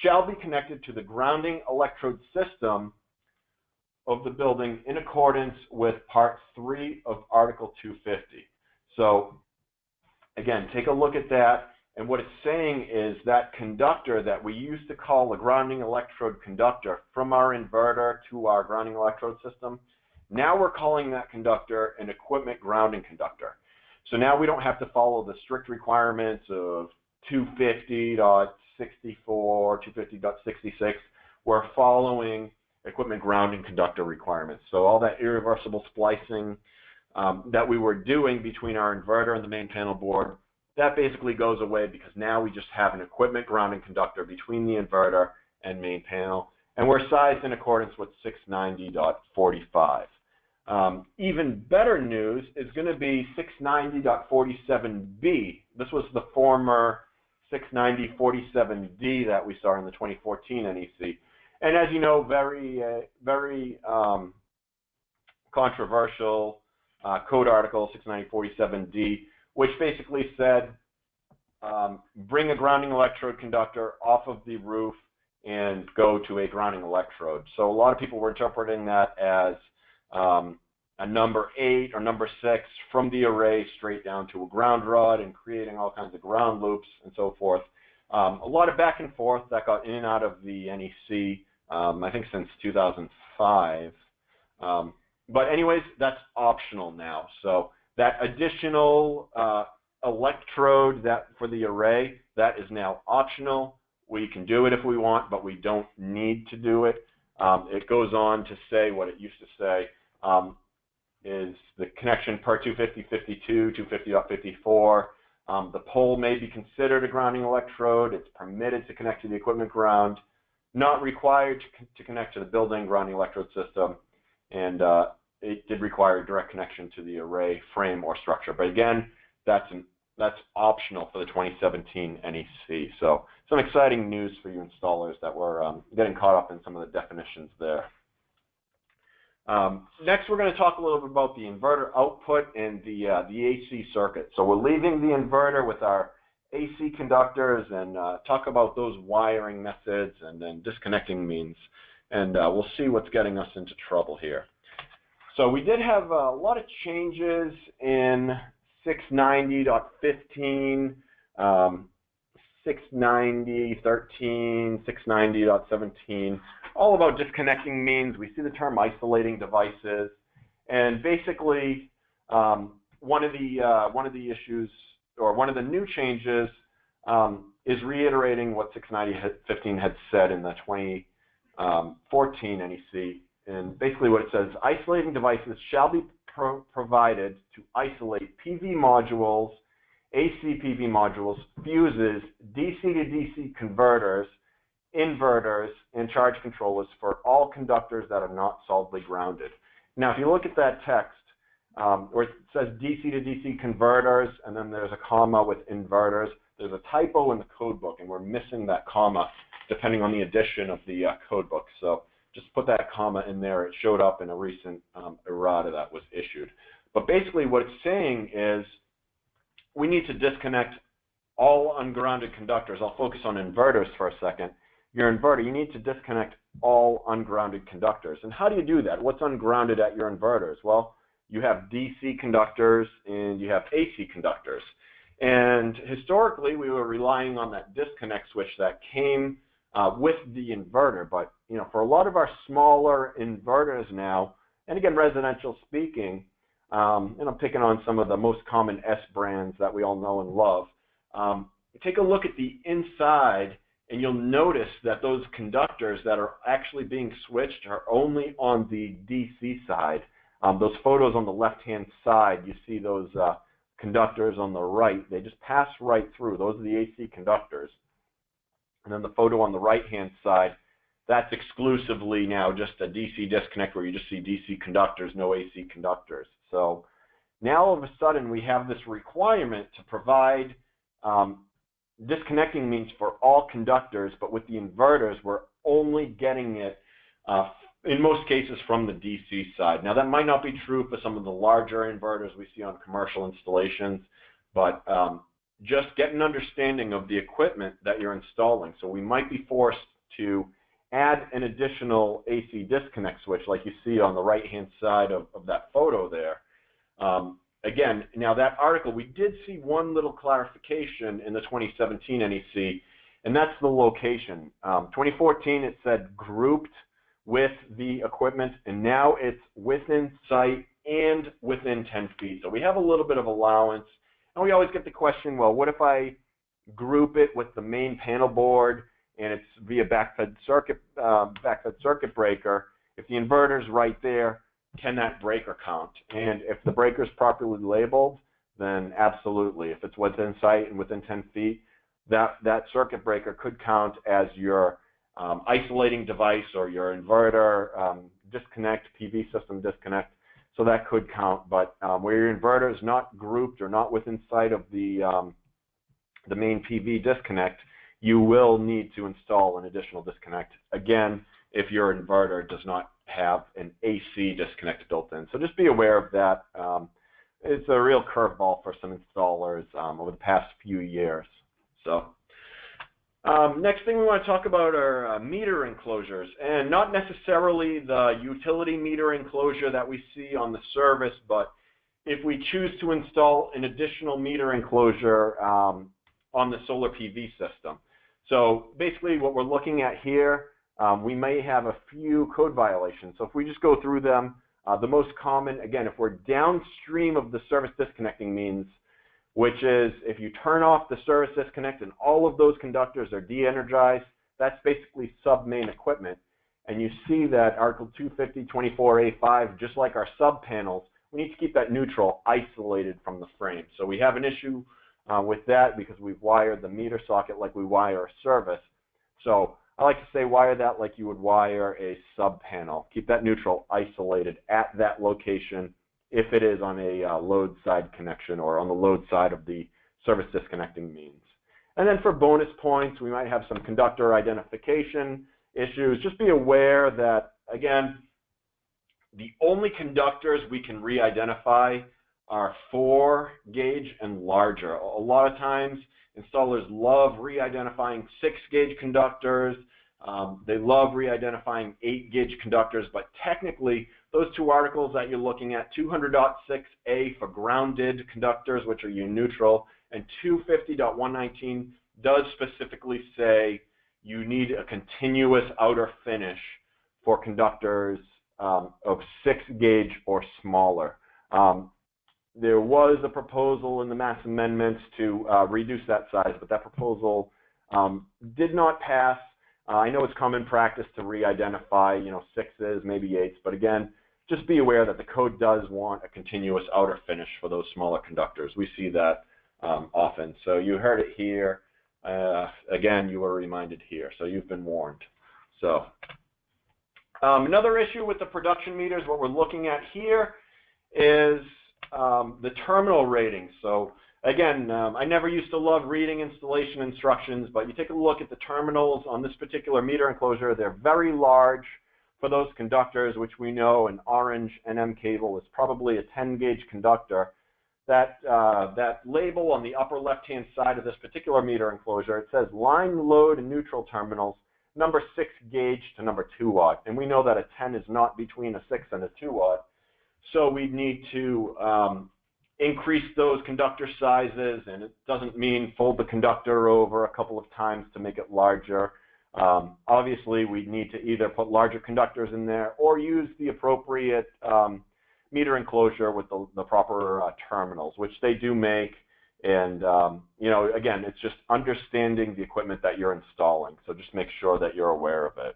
shall be connected to the grounding electrode system of the building in accordance with Part 3 of Article 250. So, again, take a look at that. And what it's saying is that conductor that we used to call a grounding electrode conductor from our inverter to our grounding electrode system, now we're calling that conductor an equipment grounding conductor. So now we don't have to follow the strict requirements of 250.64, 250.66. We're following equipment grounding conductor requirements. So all that irreversible splicing that we were doing between our inverter and the main panel board, that basically goes away because now we just have an equipment grounding conductor between the inverter and main panel, and we're sized in accordance with 690.45. Even better news is going to be 690.47b. This was the former 690.47d that we saw in the 2014 NEC. And as you know, very controversial code article 690.47d, which basically said bring a grounding electrode conductor off of the roof and go to a grounding electrode. So a lot of people were interpreting that as a number 8 or number 6 from the array straight down to a ground rod and creating all kinds of ground loops and so forth. A lot of back and forth that got in and out of the NEC, I think since 2005. But anyways, that's optional now. So that additional electrode that for the array, that is now optional. We can do it if we want, but we don't need to do it. It goes on to say what it used to say is the connection per 250.52, 250.54. The pole may be considered a grounding electrode. It's permitted to connect to the equipment ground, not required to connect to the building grounding electrode system, and it did require direct connection to the array frame or structure. But again, that's optional for the 2017 NEC. So some exciting news for you installers that were getting caught up in some of the definitions there. Next, we're going to talk a little bit about the inverter output and the AC circuit. So we're leaving the inverter with our AC conductors and talk about those wiring methods and then disconnecting means. And we'll see what's getting us into trouble here. So we did have a lot of changes in 690.15, 690.13, 690.17, all about disconnecting means. We see the term isolating devices, and basically one of the issues, or one of the new changes, is reiterating what 690.15 had said in the 2014 NEC. And basically what it says, isolating devices shall be provided to isolate PV modules, AC PV modules, fuses, DC to DC converters, inverters, and charge controllers for all conductors that are not solidly grounded. Now, if you look at that text, where it says DC to DC converters, and then there's a comma with inverters, there's a typo in the code book, and we're missing that comma depending on the edition of the code book. So just put that comma in there. It showed up in a recent errata that was issued. But basically what it's saying is we need to disconnect all ungrounded conductors. I'll focus on inverters for a second. Your inverter, you need to disconnect all ungrounded conductors. And how do you do that? What's ungrounded at your inverters? Well, you have DC conductors and you have AC conductors. And historically, we were relying on that disconnect switch that came with the inverter. But you know, for a lot of our smaller inverters now, and again, residential speaking, and I'm picking on some of the most common S brands that we all know and love, take a look at the inside, and you'll notice that those conductors that are actually being switched are only on the DC side. Those photos on the left-hand side, you see those conductors on the right. They just pass right through. Those are the AC conductors. And then the photo on the right-hand side, that's exclusively now just a DC disconnect where you just see DC conductors, no AC conductors. So now all of a sudden we have this requirement to provide disconnecting means for all conductors, but with the inverters, we're only getting it, in most cases, from the DC side. Now, that might not be true for some of the larger inverters we see on commercial installations, but just get an understanding of the equipment that you're installing. So we might be forced to add an additional AC disconnect switch like you see on the right-hand side of that photo there. Again, now that article, we did see one little clarification in the 2017 NEC, and that's the location. 2014, it said grouped with the equipment, and now it's within site and within 10 feet. So we have a little bit of allowance, and we always get the question, well, what if I group it with the main panel board and it's via backfed circuit breaker? If the inverter's right there, can that breaker count? And if the breaker's properly labeled, then absolutely. If it's within sight and within 10 feet, that circuit breaker could count as your isolating device or your inverter disconnect, PV system disconnect. So that could count. But where your inverter is not grouped or not within sight of the main PV disconnect, you will need to install an additional disconnect. Again, if your inverter does not have an AC disconnect built in. So just be aware of that. it's a real curveball for some installers over the past few years. So next thing we want to talk about are meter enclosures, and not necessarily the utility meter enclosure that we see on the service, but if we choose to install an additional meter enclosure on the solar PV system. So basically what we're looking at here, we may have a few code violations. So if we just go through them, the most common, again, if we're downstream of the service disconnecting means, which is if you turn off the service disconnect and all of those conductors are de-energized, that's basically sub-main equipment. And you see that Article 250.24a5, just like our sub-panels, we need to keep that neutral isolated from the frame. So we have an issue with that because we've wired the meter socket like we wire a service. So I like to say wire that like you would wire a sub-panel. Keep that neutral isolated at that location if it is on a load side connection or on the load side of the service disconnecting means. And then for bonus points, we might have some conductor identification issues. Just be aware that, again, the only conductors we can re-identify are 4 gauge and larger. A lot of times, installers love re-identifying 6 gauge conductors. They love re-identifying 8 gauge conductors, but technically, those two articles that you're looking at, 200.6a for grounded conductors, which are U-neutral, and 250.119 does specifically say you need a continuous outer finish for conductors of 6 gauge or smaller. There was a proposal in the mass amendments to reduce that size, but that proposal did not pass. I know it's common practice to re-identify, 6s, maybe 8s, but again, just be aware that the code does want a continuous outer finish for those smaller conductors. We see that often. So you heard it here. Again, you were reminded here, so you've been warned. So another issue with the production meters, what we're looking at here is the terminal ratings. So again, I never used to love reading installation instructions, but you take a look at the terminals on this particular meter enclosure. They're very large for those conductors, which we know an orange NM cable is probably a 10 gauge conductor. That label on the upper left-hand side of this particular meter enclosure, it says line, load, and neutral terminals, number 6 gauge to number 2 watt. And we know that a 10 is not between a 6 and a 2 watt. So we need to increase those conductor sizes, and it doesn't mean fold the conductor over a couple of times to make it larger. Obviously, we need to either put larger conductors in there or use the appropriate meter enclosure with the proper terminals, which they do make. And, again, it's just understanding the equipment that you're installing. So just make sure that you're aware of it.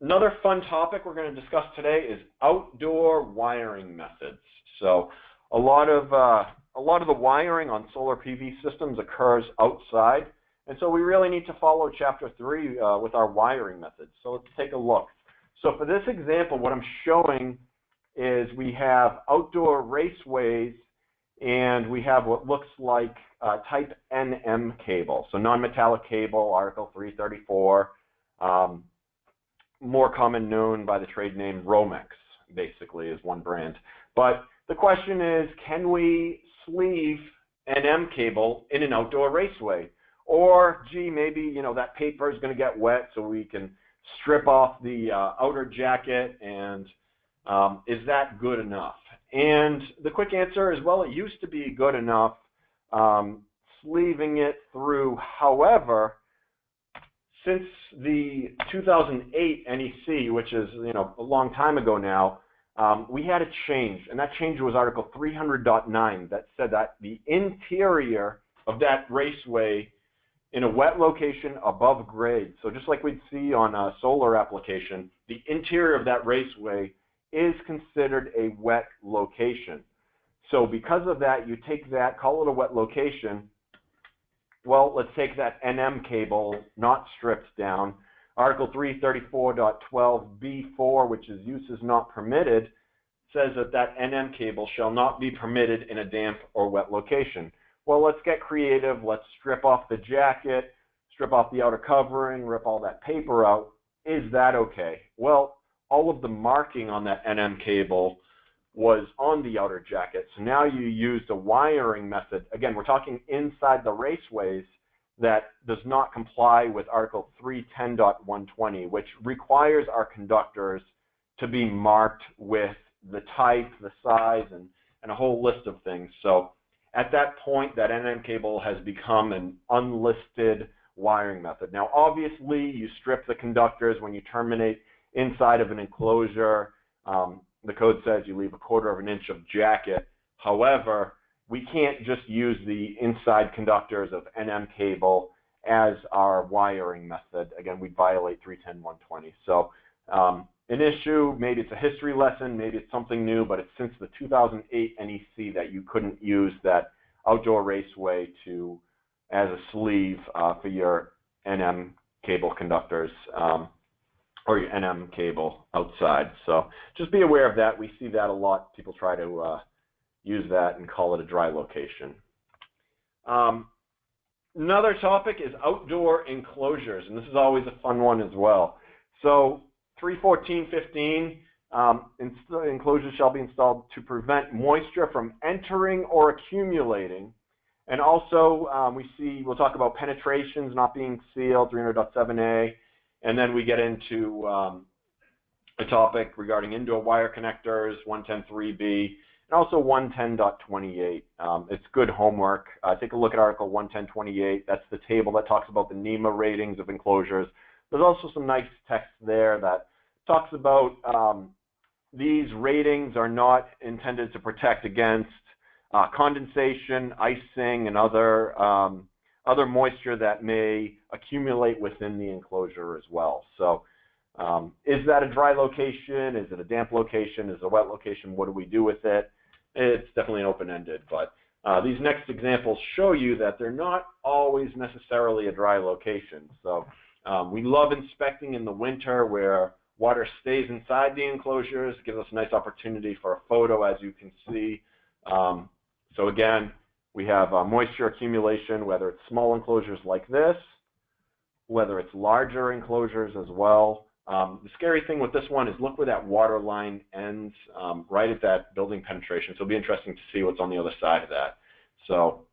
Another fun topic we're going to discuss today is outdoor wiring methods. So a lot of the wiring on solar PV systems occurs outside. And so we really need to follow Chapter 3 with our wiring methods. So let's take a look. So for this example, what I'm showing is we have outdoor raceways, and we have what looks like type NM cable. So non-metallic cable, Article 334, more common known by the trade name Romex, basically, is one brand. But the question is, can we sleeve NM cable in an outdoor raceway? Or, gee, maybe, that paper is going to get wet, so we can strip off the outer jacket, and is that good enough? And the quick answer is, well, it used to be good enough, sleeving it through. However, since the 2008 NEC, which is, a long time ago now, we had a change, and that change was Article 300.9 that said that the interior of that raceway in a wet location above grade, so just like we'd see on a solar application, the interior of that raceway is considered a wet location. So because of that, you take that, call it a wet location. Well, let's take that NM cable, not stripped down. Article 334.12b4, which is uses not permitted, says that NM cable shall not be permitted in a damp or wet location. Well, let's get creative. Let's strip off the jacket, strip off the outer covering, rip all that paper out. Is that okay? Well, all of the marking on that NM cable was on the outer jacket. So now you used a wiring method. Again, we're talking inside the raceways that does not comply with Article 310.120, which requires our conductors to be marked with the type, the size, and a whole list of things. So at that point, that NM cable has become an unlisted wiring method. Now, obviously, you strip the conductors when you terminate inside of an enclosure. The code says you leave 1/4 of an inch of jacket. However, we can't just use the inside conductors of NM cable as our wiring method. Again, we violate 310.120. So an issue, maybe it's a history lesson, maybe it's something new, but it's since the 2008 NEC that you couldn't use that outdoor raceway as a sleeve for your NM cable conductors. Or your NM cable outside. So just be aware of that. We see that a lot. People try to use that and call it a dry location. Another topic is outdoor enclosures, and this is always a fun one as well. So 314.15, enclosures shall be installed to prevent moisture from entering or accumulating. And also we'll talk about penetrations not being sealed, 300.7a. And then we get into a topic regarding indoor wire connectors, 110.3b, and also 110.28. It's good homework. Take a look at Article 110.28. That's the table that talks about the NEMA ratings of enclosures. There's also some nice text there that talks about these ratings are not intended to protect against condensation, icing, and other moisture that may accumulate within the enclosure as well. So is that a dry location? Is it a damp location? Is it a wet location? What do we do with it? It's definitely open-ended, but these next examples show you that they're not always necessarily a dry location. So we love inspecting in the winter where water stays inside the enclosures. It gives us a nice opportunity for a photo, as you can see. So again, we have moisture accumulation, whether it's small enclosures like this, whether it's larger enclosures as well. The scary thing with this one is look where that water line ends, right at that building penetration. So it'll be interesting to see what's on the other side of that. So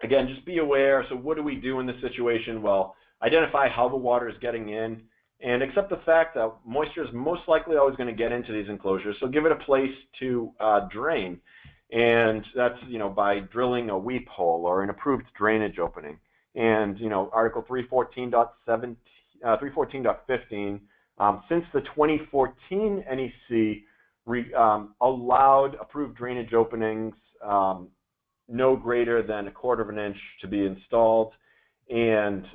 again, just be aware. So what do we do in this situation? Well, identify how the water is getting in and accept the fact that moisture is most likely always going to get into these enclosures. So give it a place to drain. And that's, by drilling a weep hole or an approved drainage opening. And, Article 314.15, since the 2014 NEC allowed approved drainage openings no greater than 1/4 of an inch to be installed. And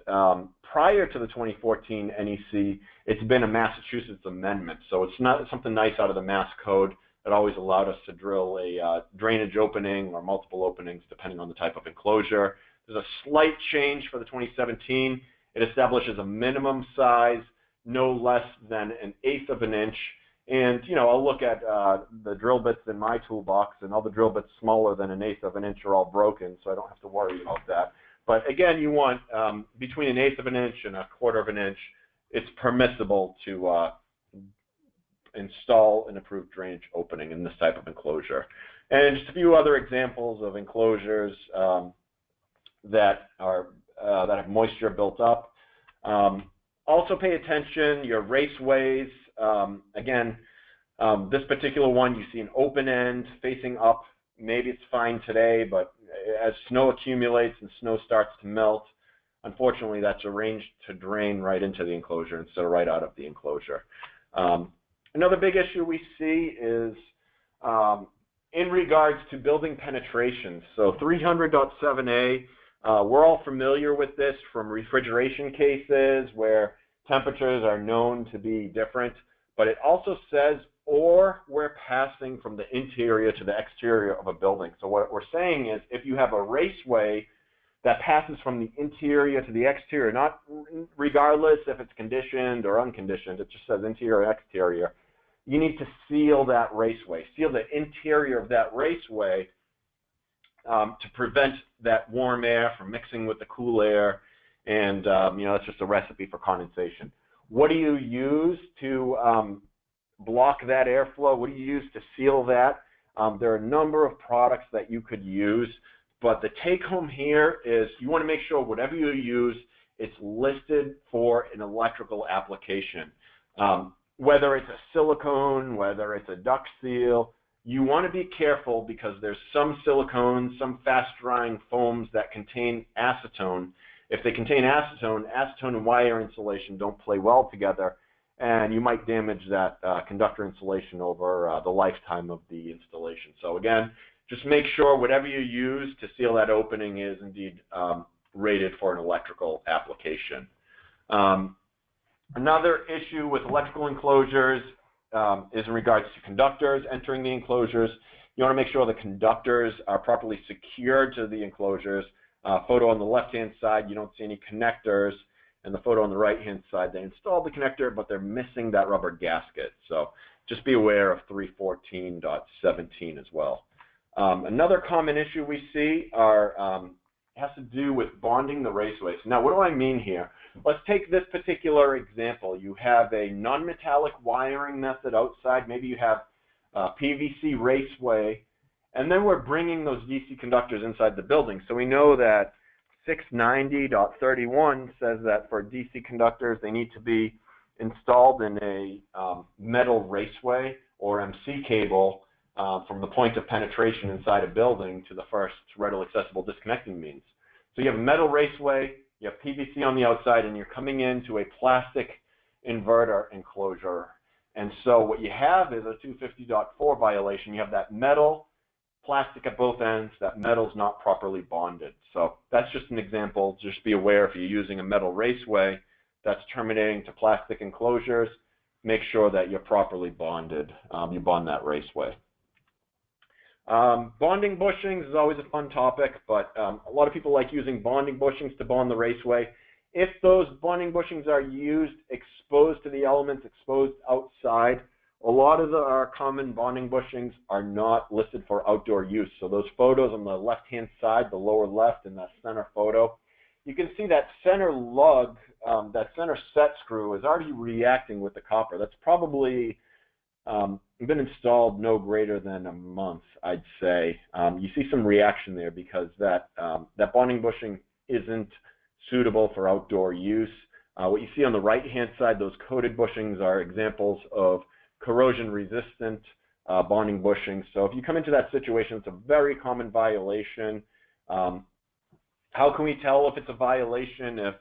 prior to the 2014 NEC, it's been a Massachusetts amendment. So it's not something nice out of the Mass Code. It always allowed us to drill a drainage opening or multiple openings depending on the type of enclosure. There's a slight change for the 2017. It establishes a minimum size no less than 1/8 of an inch. And, I'll look at the drill bits in my toolbox, and all the drill bits smaller than 1/8 of an inch are all broken, so I don't have to worry about that. But again, you want between 1/8 of an inch and 1/4 of an inch. It's permissible to install an approved drainage opening in this type of enclosure. And just a few other examples of enclosures that have moisture built up. Also pay attention, your raceways. Again, this particular one, you see an open end facing up. Maybe it's fine today, but as snow accumulates and snow starts to melt, unfortunately that's arranged to drain right into the enclosure instead of right out of the enclosure. Another big issue we see is in regards to building penetrations. So 300.7a, we're all familiar with this from refrigeration cases where temperatures are known to be different, but it also says, or we're passing from the interior to the exterior of a building. So what we're saying is if you have a raceway that passes from the interior to the exterior, not regardless if it's conditioned or unconditioned, it just says interior or exterior, you need to seal that raceway, seal the interior of that raceway to prevent that warm air from mixing with the cool air, and that's just a recipe for condensation. What do you use to block that airflow? What do you use to seal that? There are a number of products that you could use, but the take home here is you want to make sure whatever you use, it's listed for an electrical application. Whether it's a silicone, whether it's a duct seal, you want to be careful because there's some silicones, some fast-drying foams that contain acetone. If they contain acetone, acetone and wire insulation don't play well together, and you might damage that conductor insulation over the lifetime of the installation. So again, just make sure whatever you use to seal that opening is indeed rated for an electrical application. Another issue with electrical enclosures is in regards to conductors entering the enclosures. You want to make sure the conductors are properly secured to the enclosures. Photo on the left-hand side, you don't see any connectors, and the photo on the right-hand side, they installed the connector, but they're missing that rubber gasket. So just be aware of 314.17 as well. Another common issue we see has to do with bonding the raceways. Now, what do I mean here? Let's take this particular example. You have a non-metallic wiring method outside. Maybe you have a PVC raceway, and then we're bringing those DC conductors inside the building. So we know that 690.31 says that for DC conductors, they need to be installed in a metal raceway or MC cable from the point of penetration inside a building to the first readily accessible disconnecting means. So you have a metal raceway, you have PVC on the outside, and you're coming into a plastic inverter enclosure. And so what you have is a 250.4 violation. You have that metal, plastic at both ends, that metal's not properly bonded. So that's just an example. Just be aware if you're using a metal raceway that's terminating to plastic enclosures, make sure that you're properly bonded. You bond that raceway. Bonding bushings is always a fun topic, but a lot of people like using bonding bushings to bond the raceway. If those bonding bushings are used exposed to the elements, exposed outside, a lot of our common bonding bushings are not listed for outdoor use. So those photos on the left-hand side, the lower left in that center photo, you can see that center lug, that center set screw is already reacting with the copper. That's probably been installed no greater than a month, I'd say. You see some reaction there because that bonding bushing isn't suitable for outdoor use. What you see on the right-hand side, those coated bushings are examples of corrosion-resistant bonding bushings. So if you come into that situation, it's a very common violation. How can we tell if it's a violation if,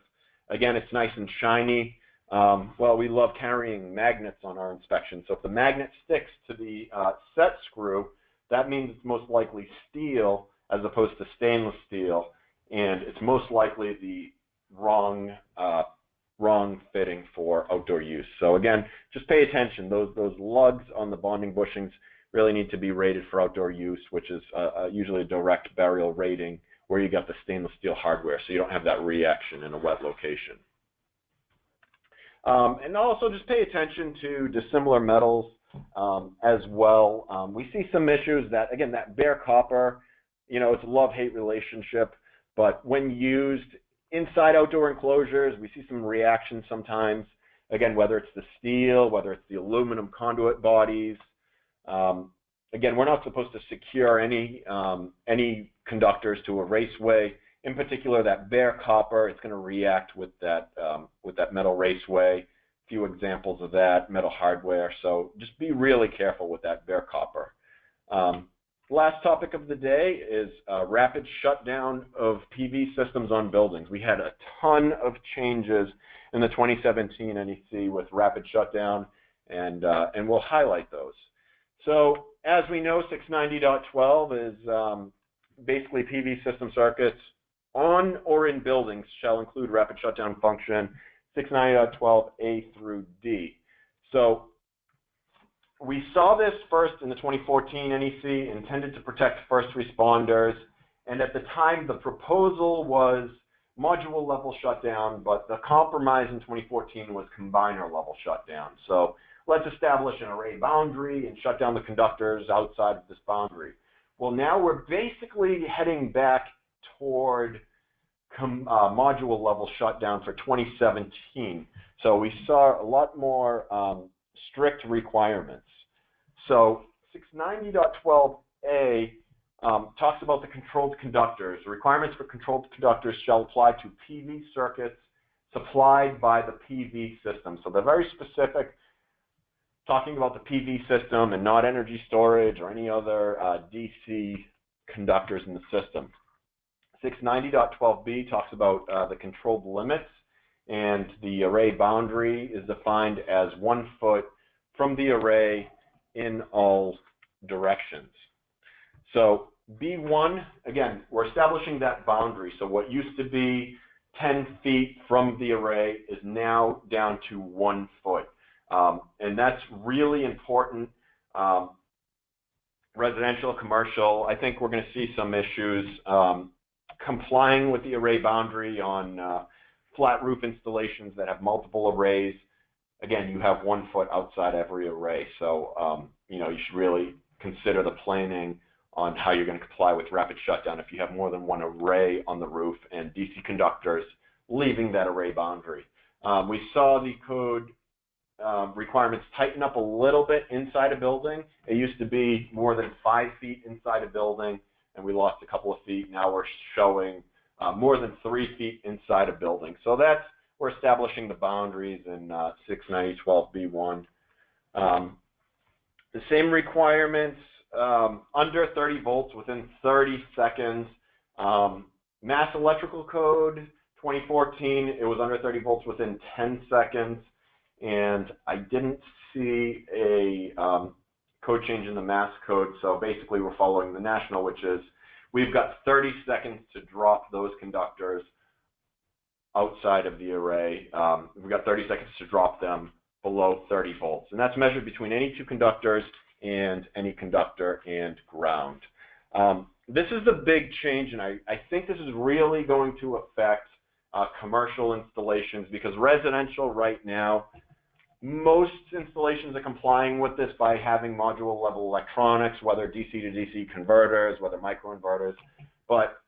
again, it's nice and shiny? Well, we love carrying magnets on our inspection. So if the magnet sticks to the set screw, that means it's most likely steel as opposed to stainless steel, and it's most likely the wrong fitting for outdoor use. So again, just pay attention. Those lugs on the bonding bushings really need to be rated for outdoor use, which is usually a direct burial rating where you got the stainless steel hardware, so you don't have that reaction in a wet location. And also just pay attention to dissimilar metals as well. We see some issues that, again, that bare copper, you know, it's a love-hate relationship, but when used inside outdoor enclosures, we see some reactions sometimes. Again, whether it's the steel, whether it's the aluminum conduit bodies. Again, we're not supposed to secure any conductors to a raceway. In particular, that bare copper, it's going to react with that metal raceway. A few examples of that, metal hardware. So just be really careful with that bare copper. Last topic of the day is rapid shutdown of PV systems on buildings. We had a ton of changes in the 2017 NEC with rapid shutdown, and we'll highlight those. So as we know, 690.12 is basically PV system circuits on or in buildings shall include rapid shutdown function, 690.12A through D. So we saw this first in the 2014 NEC, intended to protect first responders, and at the time the proposal was module level shutdown, but the compromise in 2014 was combiner level shutdown. So let's establish an array boundary and shut down the conductors outside of this boundary. Well, now we're basically heading back toward module level shutdown for 2017. So we saw a lot more strict requirements. So 690.12a talks about the controlled conductors. The requirements for controlled conductors shall apply to PV circuits supplied by the PV system. So they're very specific, talking about the PV system and not energy storage or any other DC conductors in the system. 690.12b talks about the controlled limits, and the array boundary is defined as 1 foot from the array in all directions. So B1, again, we're establishing that boundary. So what used to be 10 feet from the array is now down to 1 foot. And that's really important. Residential, commercial, I think we're going to see some issues complying with the array boundary on flat roof installations that have multiple arrays. Again, you have 1 foot outside every array. So, you know, you should really consider the planning on how you're going to comply with rapid shutdown if you have more than one array on the roof and DC conductors leaving that array boundary. We saw the code requirements tighten up a little bit inside a building. It used to be more than 5 feet inside a building, and we lost a couple of feet. Now we're showing more than 3 feet inside a building. So we're establishing the boundaries in 690.12b1. The same requirements, under 30 volts within 30 seconds. Mass Electrical Code 2014, it was under 30 volts within 10 seconds. And I didn't see a code change in the mass code. So basically we're following the national, which is we've got 30 seconds to drop those conductors outside of the array. We've got 30 seconds to drop them below 30 volts. And that's measured between any two conductors and any conductor and ground. This is the big change, and I think this is really going to affect commercial installations, because residential right now, most installations are complying with this by having module level electronics, whether DC to DC converters, whether microinverters. But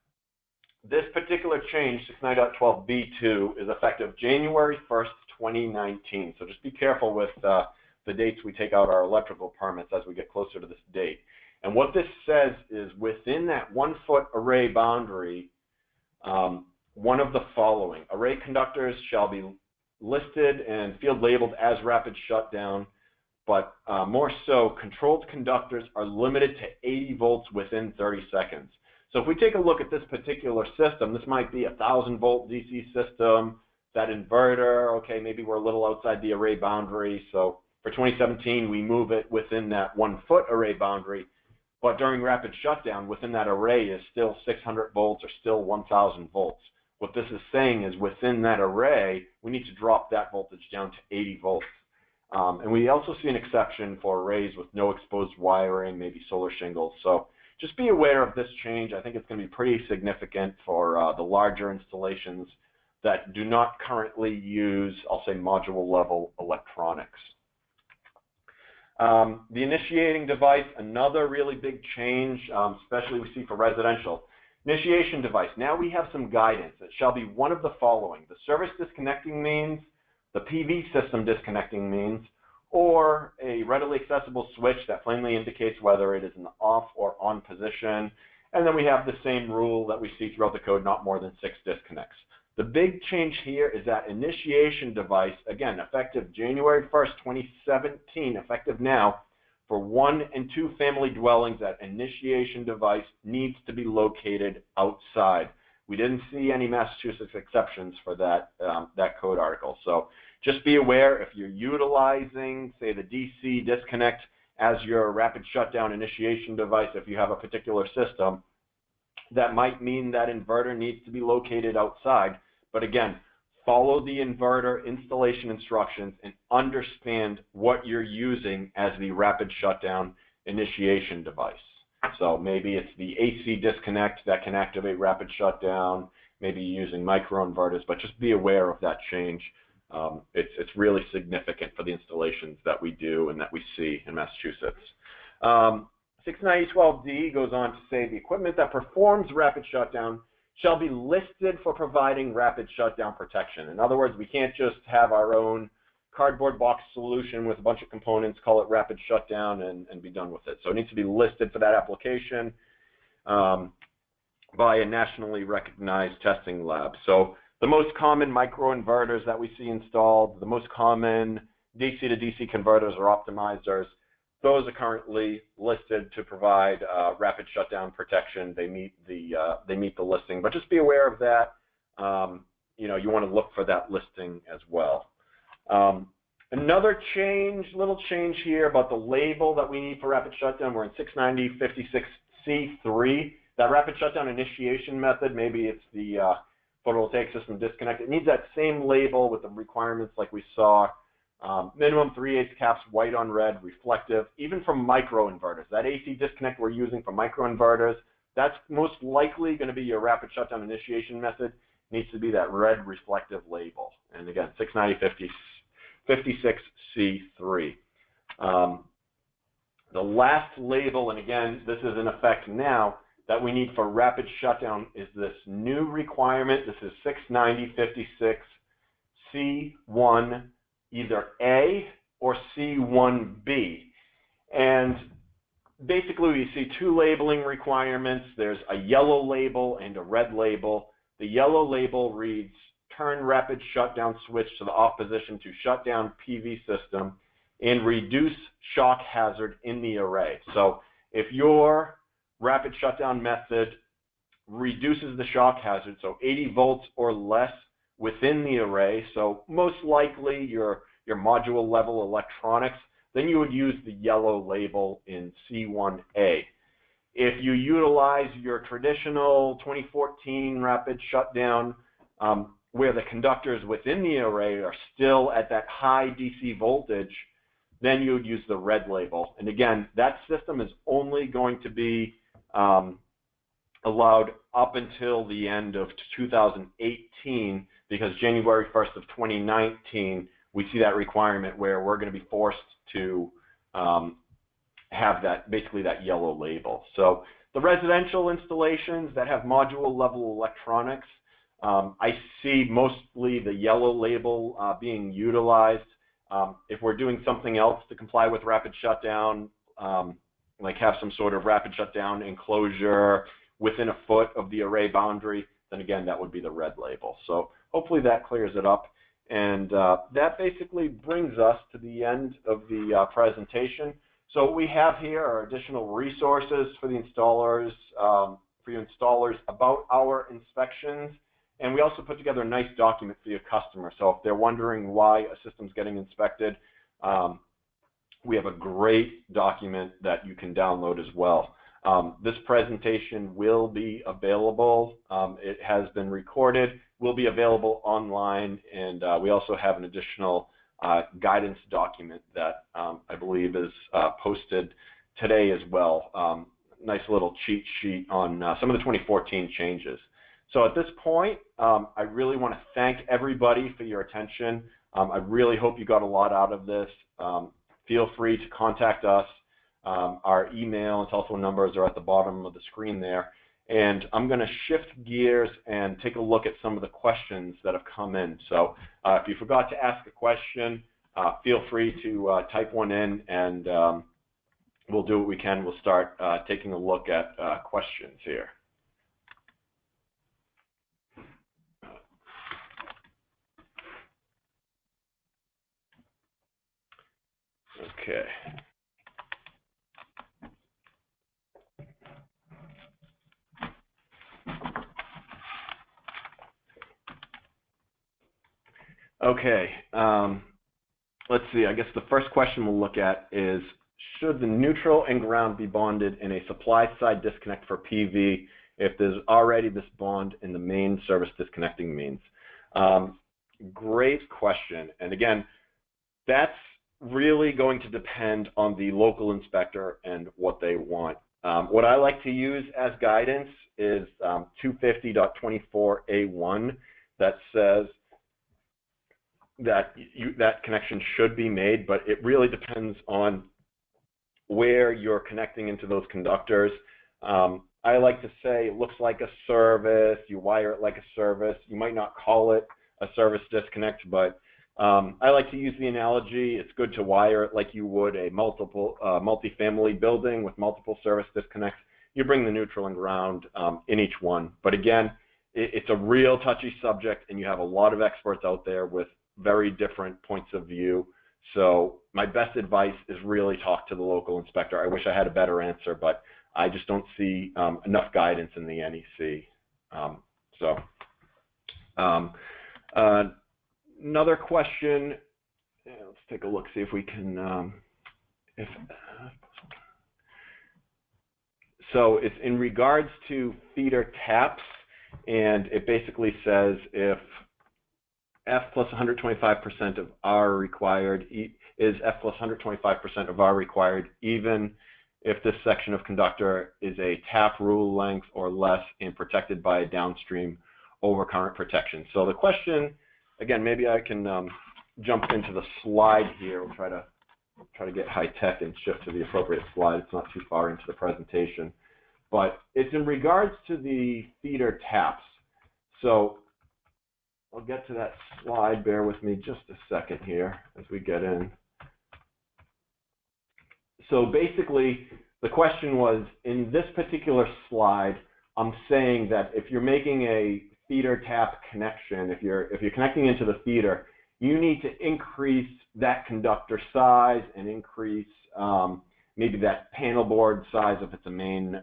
this particular change, 690.12b2, is effective January 1st, 2019. So just be careful with the dates we take out our electrical permits as we get closer to this date. And what this says is within that 1 foot array boundary, one of the following: array conductors shall be listed and field labeled as rapid shutdown, but more so, controlled conductors are limited to 80 volts within 30 seconds. So if we take a look at this particular system, this might be a 1,000 volt DC system, that inverter, okay, maybe we're a little outside the array boundary. So for 2017, we move it within that 1 foot array boundary, but during rapid shutdown, within that array is still 600 volts or still 1,000 volts. What this is saying is within that array, we need to drop that voltage down to 80 volts. And we also see an exception for arrays with no exposed wiring, maybe solar shingles. So just be aware of this change. I think it's going to be pretty significant for the larger installations that do not currently use, I'll say, module level electronics. The initiating device, another really big change, especially we see for residential. Initiation device, now we have some guidance. It shall be one of the following: the service disconnecting means, the PV system disconnecting means, or a readily accessible switch that plainly indicates whether it is in the off or on position. And then we have the same rule that we see throughout the code, not more than 6 disconnects. The big change here is that initiation device, again, effective January 1st, 2017, effective now, for 1 and 2 family dwellings, that initiation device needs to be located outside. We didn't see any Massachusetts exceptions for that, that code article. So just be aware, if you're utilizing, say, the DC disconnect as your rapid shutdown initiation device, if you have a particular system, that might mean that inverter needs to be located outside. But again, follow the inverter installation instructions and understand what you're using as the rapid shutdown initiation device. So maybe it's the AC disconnect that can activate rapid shutdown, maybe using microinverters, but just be aware of that change. It's really significant for the installations that we do and that we see in Massachusetts. 690.12d goes on to say the equipment that performs rapid shutdown shall be listed for providing rapid shutdown protection. In other words, we can't just have our own cardboard box solution with a bunch of components, call it rapid shutdown, and be done with it. So it needs to be listed for that application by a nationally recognized testing lab. So the most common microinverters that we see installed, the most common DC to DC converters or optimizers, those are currently listed to provide rapid shutdown protection. They meet the listing, but just be aware of that. You know, you want to look for that listing as well. Another little change here about the label that we need for rapid shutdown. We're in 690.56C3. That rapid shutdown initiation method, maybe it's the photovoltaic system disconnect. It needs that same label with the requirements like we saw. Minimum 3/8 caps, white on red, reflective, even from microinverters. That AC disconnect we're using for microinverters, that's most likely going to be your rapid shutdown initiation method. Needs to be that red reflective label. And again, 690.56C3. The last label, and again, this is in effect now, that we need for rapid shutdown is this new requirement. This is 690.56C1, either A or C1B. And basically we see two labeling requirements. There's a yellow label and a red label. The yellow label reads, turn rapid shutdown switch to the off position to shut down PV system and reduce shock hazard in the array. So if your rapid shutdown method reduces the shock hazard, so 80 volts or less within the array, so most likely your module level electronics, then you would use the yellow label in C1A. If you utilize your traditional 2014 rapid shutdown, where the conductors within the array are still at that high DC voltage, then you would use the red label. And again, that system is only going to be allowed up until the end of 2018, because January 1st of 2019, we see that requirement where we're going to be forced to have that, basically that yellow label. So the residential installations that have module level electronics, I see mostly the yellow label being utilized. If we're doing something else to comply with rapid shutdown, like have some sort of rapid shutdown enclosure within a foot of the array boundary, then again, that would be the red label. So hopefully that clears it up. And that basically brings us to the end of the presentation. So what we have here are additional resources for the installers, for your installers about our inspections. And we also put together a nice document for your customer. So if they're wondering why a system's getting inspected, we have a great document that you can download as well. This presentation will be available. It has been recorded, will be available online, and we also have an additional guidance document that I believe is posted today as well. Nice little cheat sheet on some of the 2014 changes. So at this point, I really want to thank everybody for your attention. I really hope you got a lot out of this. Feel free to contact us. Our email and telephone numbers are at the bottom of the screen there. And I'm going to shift gears and take a look at some of the questions that have come in. So if you forgot to ask a question, feel free to type one in, and we'll do what we can. We'll start taking a look at questions here. Okay. Okay, let's see. I guess the first question we'll look at is, should the neutral and ground be bonded in a supply side disconnect for PV if there's already this bond in the main service disconnecting means? Great question. And again, that's really going to depend on the local inspector and what they want. What I like to use as guidance is 250.24A1 that says that that connection should be made, but it really depends on where you're connecting into those conductors. I like to say it looks like a service, you wire it like a service. You might not call it a service disconnect, but I like to use the analogy, it's good to wire it like you would a multi-family building with multiple service disconnects. You bring the neutral and ground in each one. But again, it's a real touchy subject, and you have a lot of experts out there with very different points of view. So my best advice is really talk to the local inspector. I wish I had a better answer, but I just don't see enough guidance in the NEC. Another question, let's take a look, see if we can, so it's in regards to feeder taps, and it basically says if F plus 125% of R required, is F plus 125% of R required, even if this section of conductor is a tap rule length or less and protected by a downstream overcurrent protection. So the question, again, maybe I can jump into the slide here. We'll try to get high tech and shift to the appropriate slide. It's not too far into the presentation, but it's in regards to the feeder taps. So I'll get to that slide. Bear with me just a second here as we get in. So basically, the question was, in this particular slide, I'm saying that if you're making a feeder tap connection, if you're connecting into the feeder, you need to increase that conductor size and increase maybe that panel board size if it's a main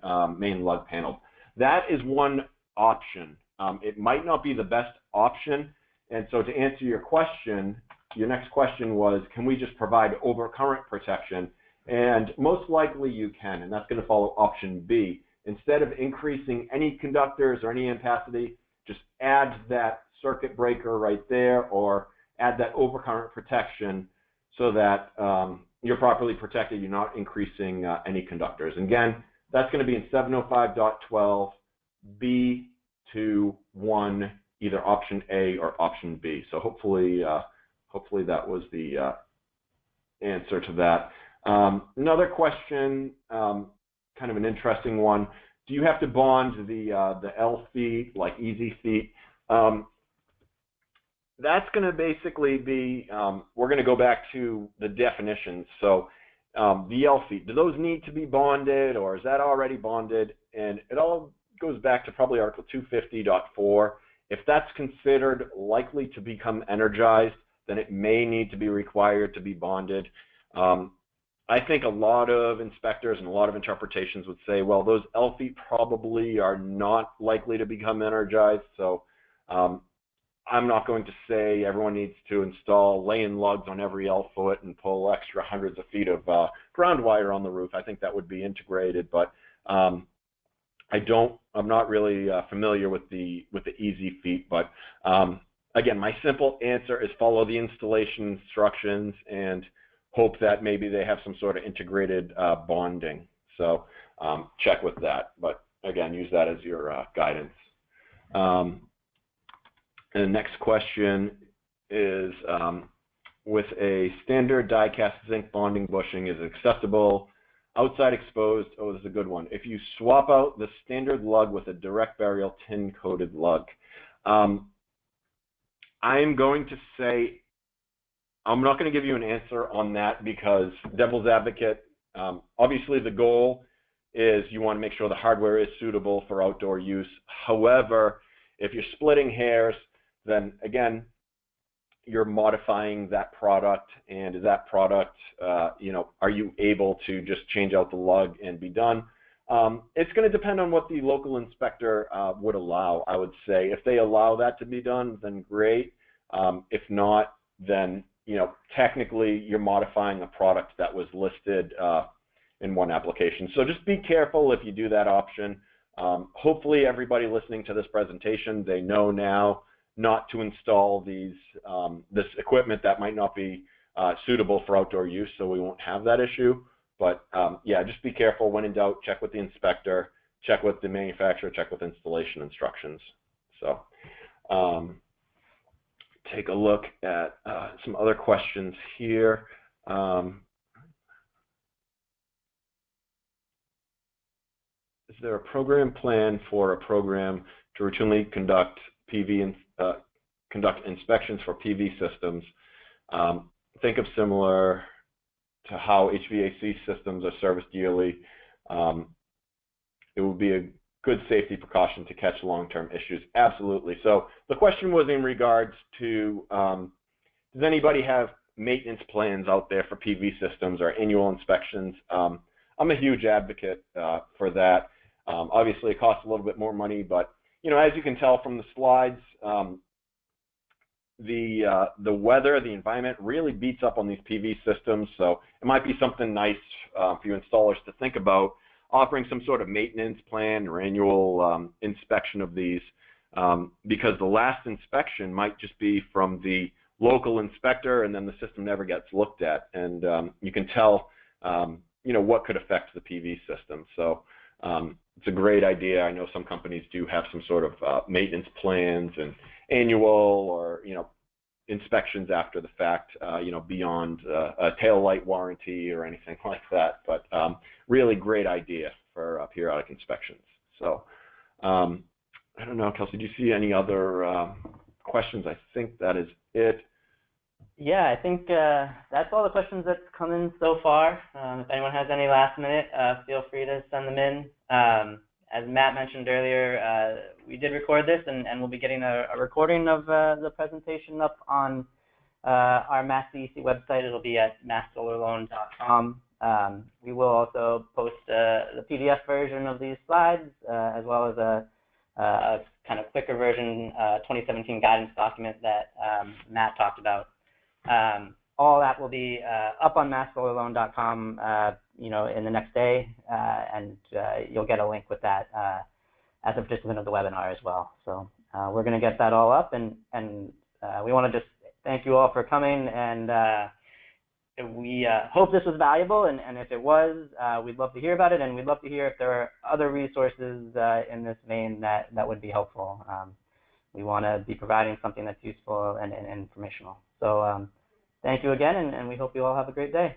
lug panel. That is one option. It might not be the best option. And so to answer your question, your next question was, can we just provide overcurrent protection? And most likely you can, and that's going to follow option B. Instead of increasing any conductors or any ampacity, just add that circuit breaker right there, or add that overcurrent protection so that you're properly protected, you're not increasing any conductors. And again, that's going to be in 705.12 B21, either option A or option B. So hopefully that was the answer to that. Another question, kind of an interesting one. Do you have to bond the L feet, like easy feet? That's going to basically be, we're going to go back to the definitions. So the L feet, do those need to be bonded, or is that already bonded? And it all goes back to probably Article 250.4. If that's considered likely to become energized, then it may need to be required to be bonded. I think a lot of inspectors and a lot of interpretations would say, well, those L feet probably are not likely to become energized. So I'm not going to say everyone needs to install lay-in lugs on every L foot and pull extra hundreds of feet of ground wire on the roof. I think that would be integrated, but I'm not really familiar with the easy feet. But again, my simple answer is follow the installation instructions and hope that maybe they have some sort of integrated bonding. So check with that, but again, use that as your guidance. And the next question is, with a standard die-cast zinc bonding bushing, is it acceptable outside exposed? Oh, this is a good one. If you swap out the standard lug with a direct burial tin-coated lug, I'm going to say, I'm not going to give you an answer on that because devil's advocate, obviously the goal is you want to make sure the hardware is suitable for outdoor use. However, if you're splitting hairs, then again, you're modifying that product, and that product, are you able to just change out the lug and be done? It's going to depend on what the local inspector would allow, I would say. If they allow that to be done, then great. If not, then technically you're modifying a product that was listed in one application. So just be careful if you do that option. Hopefully everybody listening to this presentation, they know now not to install this equipment that might not be suitable for outdoor use, so we won't have that issue. But yeah, just be careful. When in doubt, check with the inspector, check with the manufacturer, check with installation instructions. So take a look at some other questions here. Is there a program plan for a program to routinely conduct inspections for PV systems Think of similar to how HVAC systems are serviced yearly. It would be a good safety precaution to catch long-term issues. Absolutely. So the question was in regards to, does anybody have maintenance plans out there for PV systems or annual inspections? I'm a huge advocate for that. Obviously, it costs a little bit more money, but as you can tell from the slides, the weather, the environment really beats up on these PV systems. So it might be something nice for you installers to think about, offering some sort of maintenance plan or annual inspection of these, because the last inspection might just be from the local inspector, and then the system never gets looked at, and you can tell what could affect the PV system. So it's a great idea. I know some companies do have some sort of maintenance plans and annual or inspections after the fact, beyond a tail light warranty or anything like that. But really great idea for periodic inspections. So I don't know, Kelsey, do you see any other questions? I think that is it. Yeah, I think that's all the questions that's come in so far. If anyone has any last minute, feel free to send them in. As Matt mentioned earlier, we did record this, and we'll be getting a recording of the presentation up on our MassDEC website. It'll be at masssolarloan.com. We will also post the PDF version of these slides, as well as a kind of quicker version, 2017 guidance document that Matt talked about. All that will be up on masssolarloan.com, in the next day, and you'll get a link with that as a participant of the webinar as well. So we're going to get that all up, and we want to just thank you all for coming, and we hope this was valuable, and if it was, we'd love to hear about it, and we'd love to hear if there are other resources in this vein that would be helpful. We want to be providing something that's useful and informational. So thank you again, and we hope you all have a great day.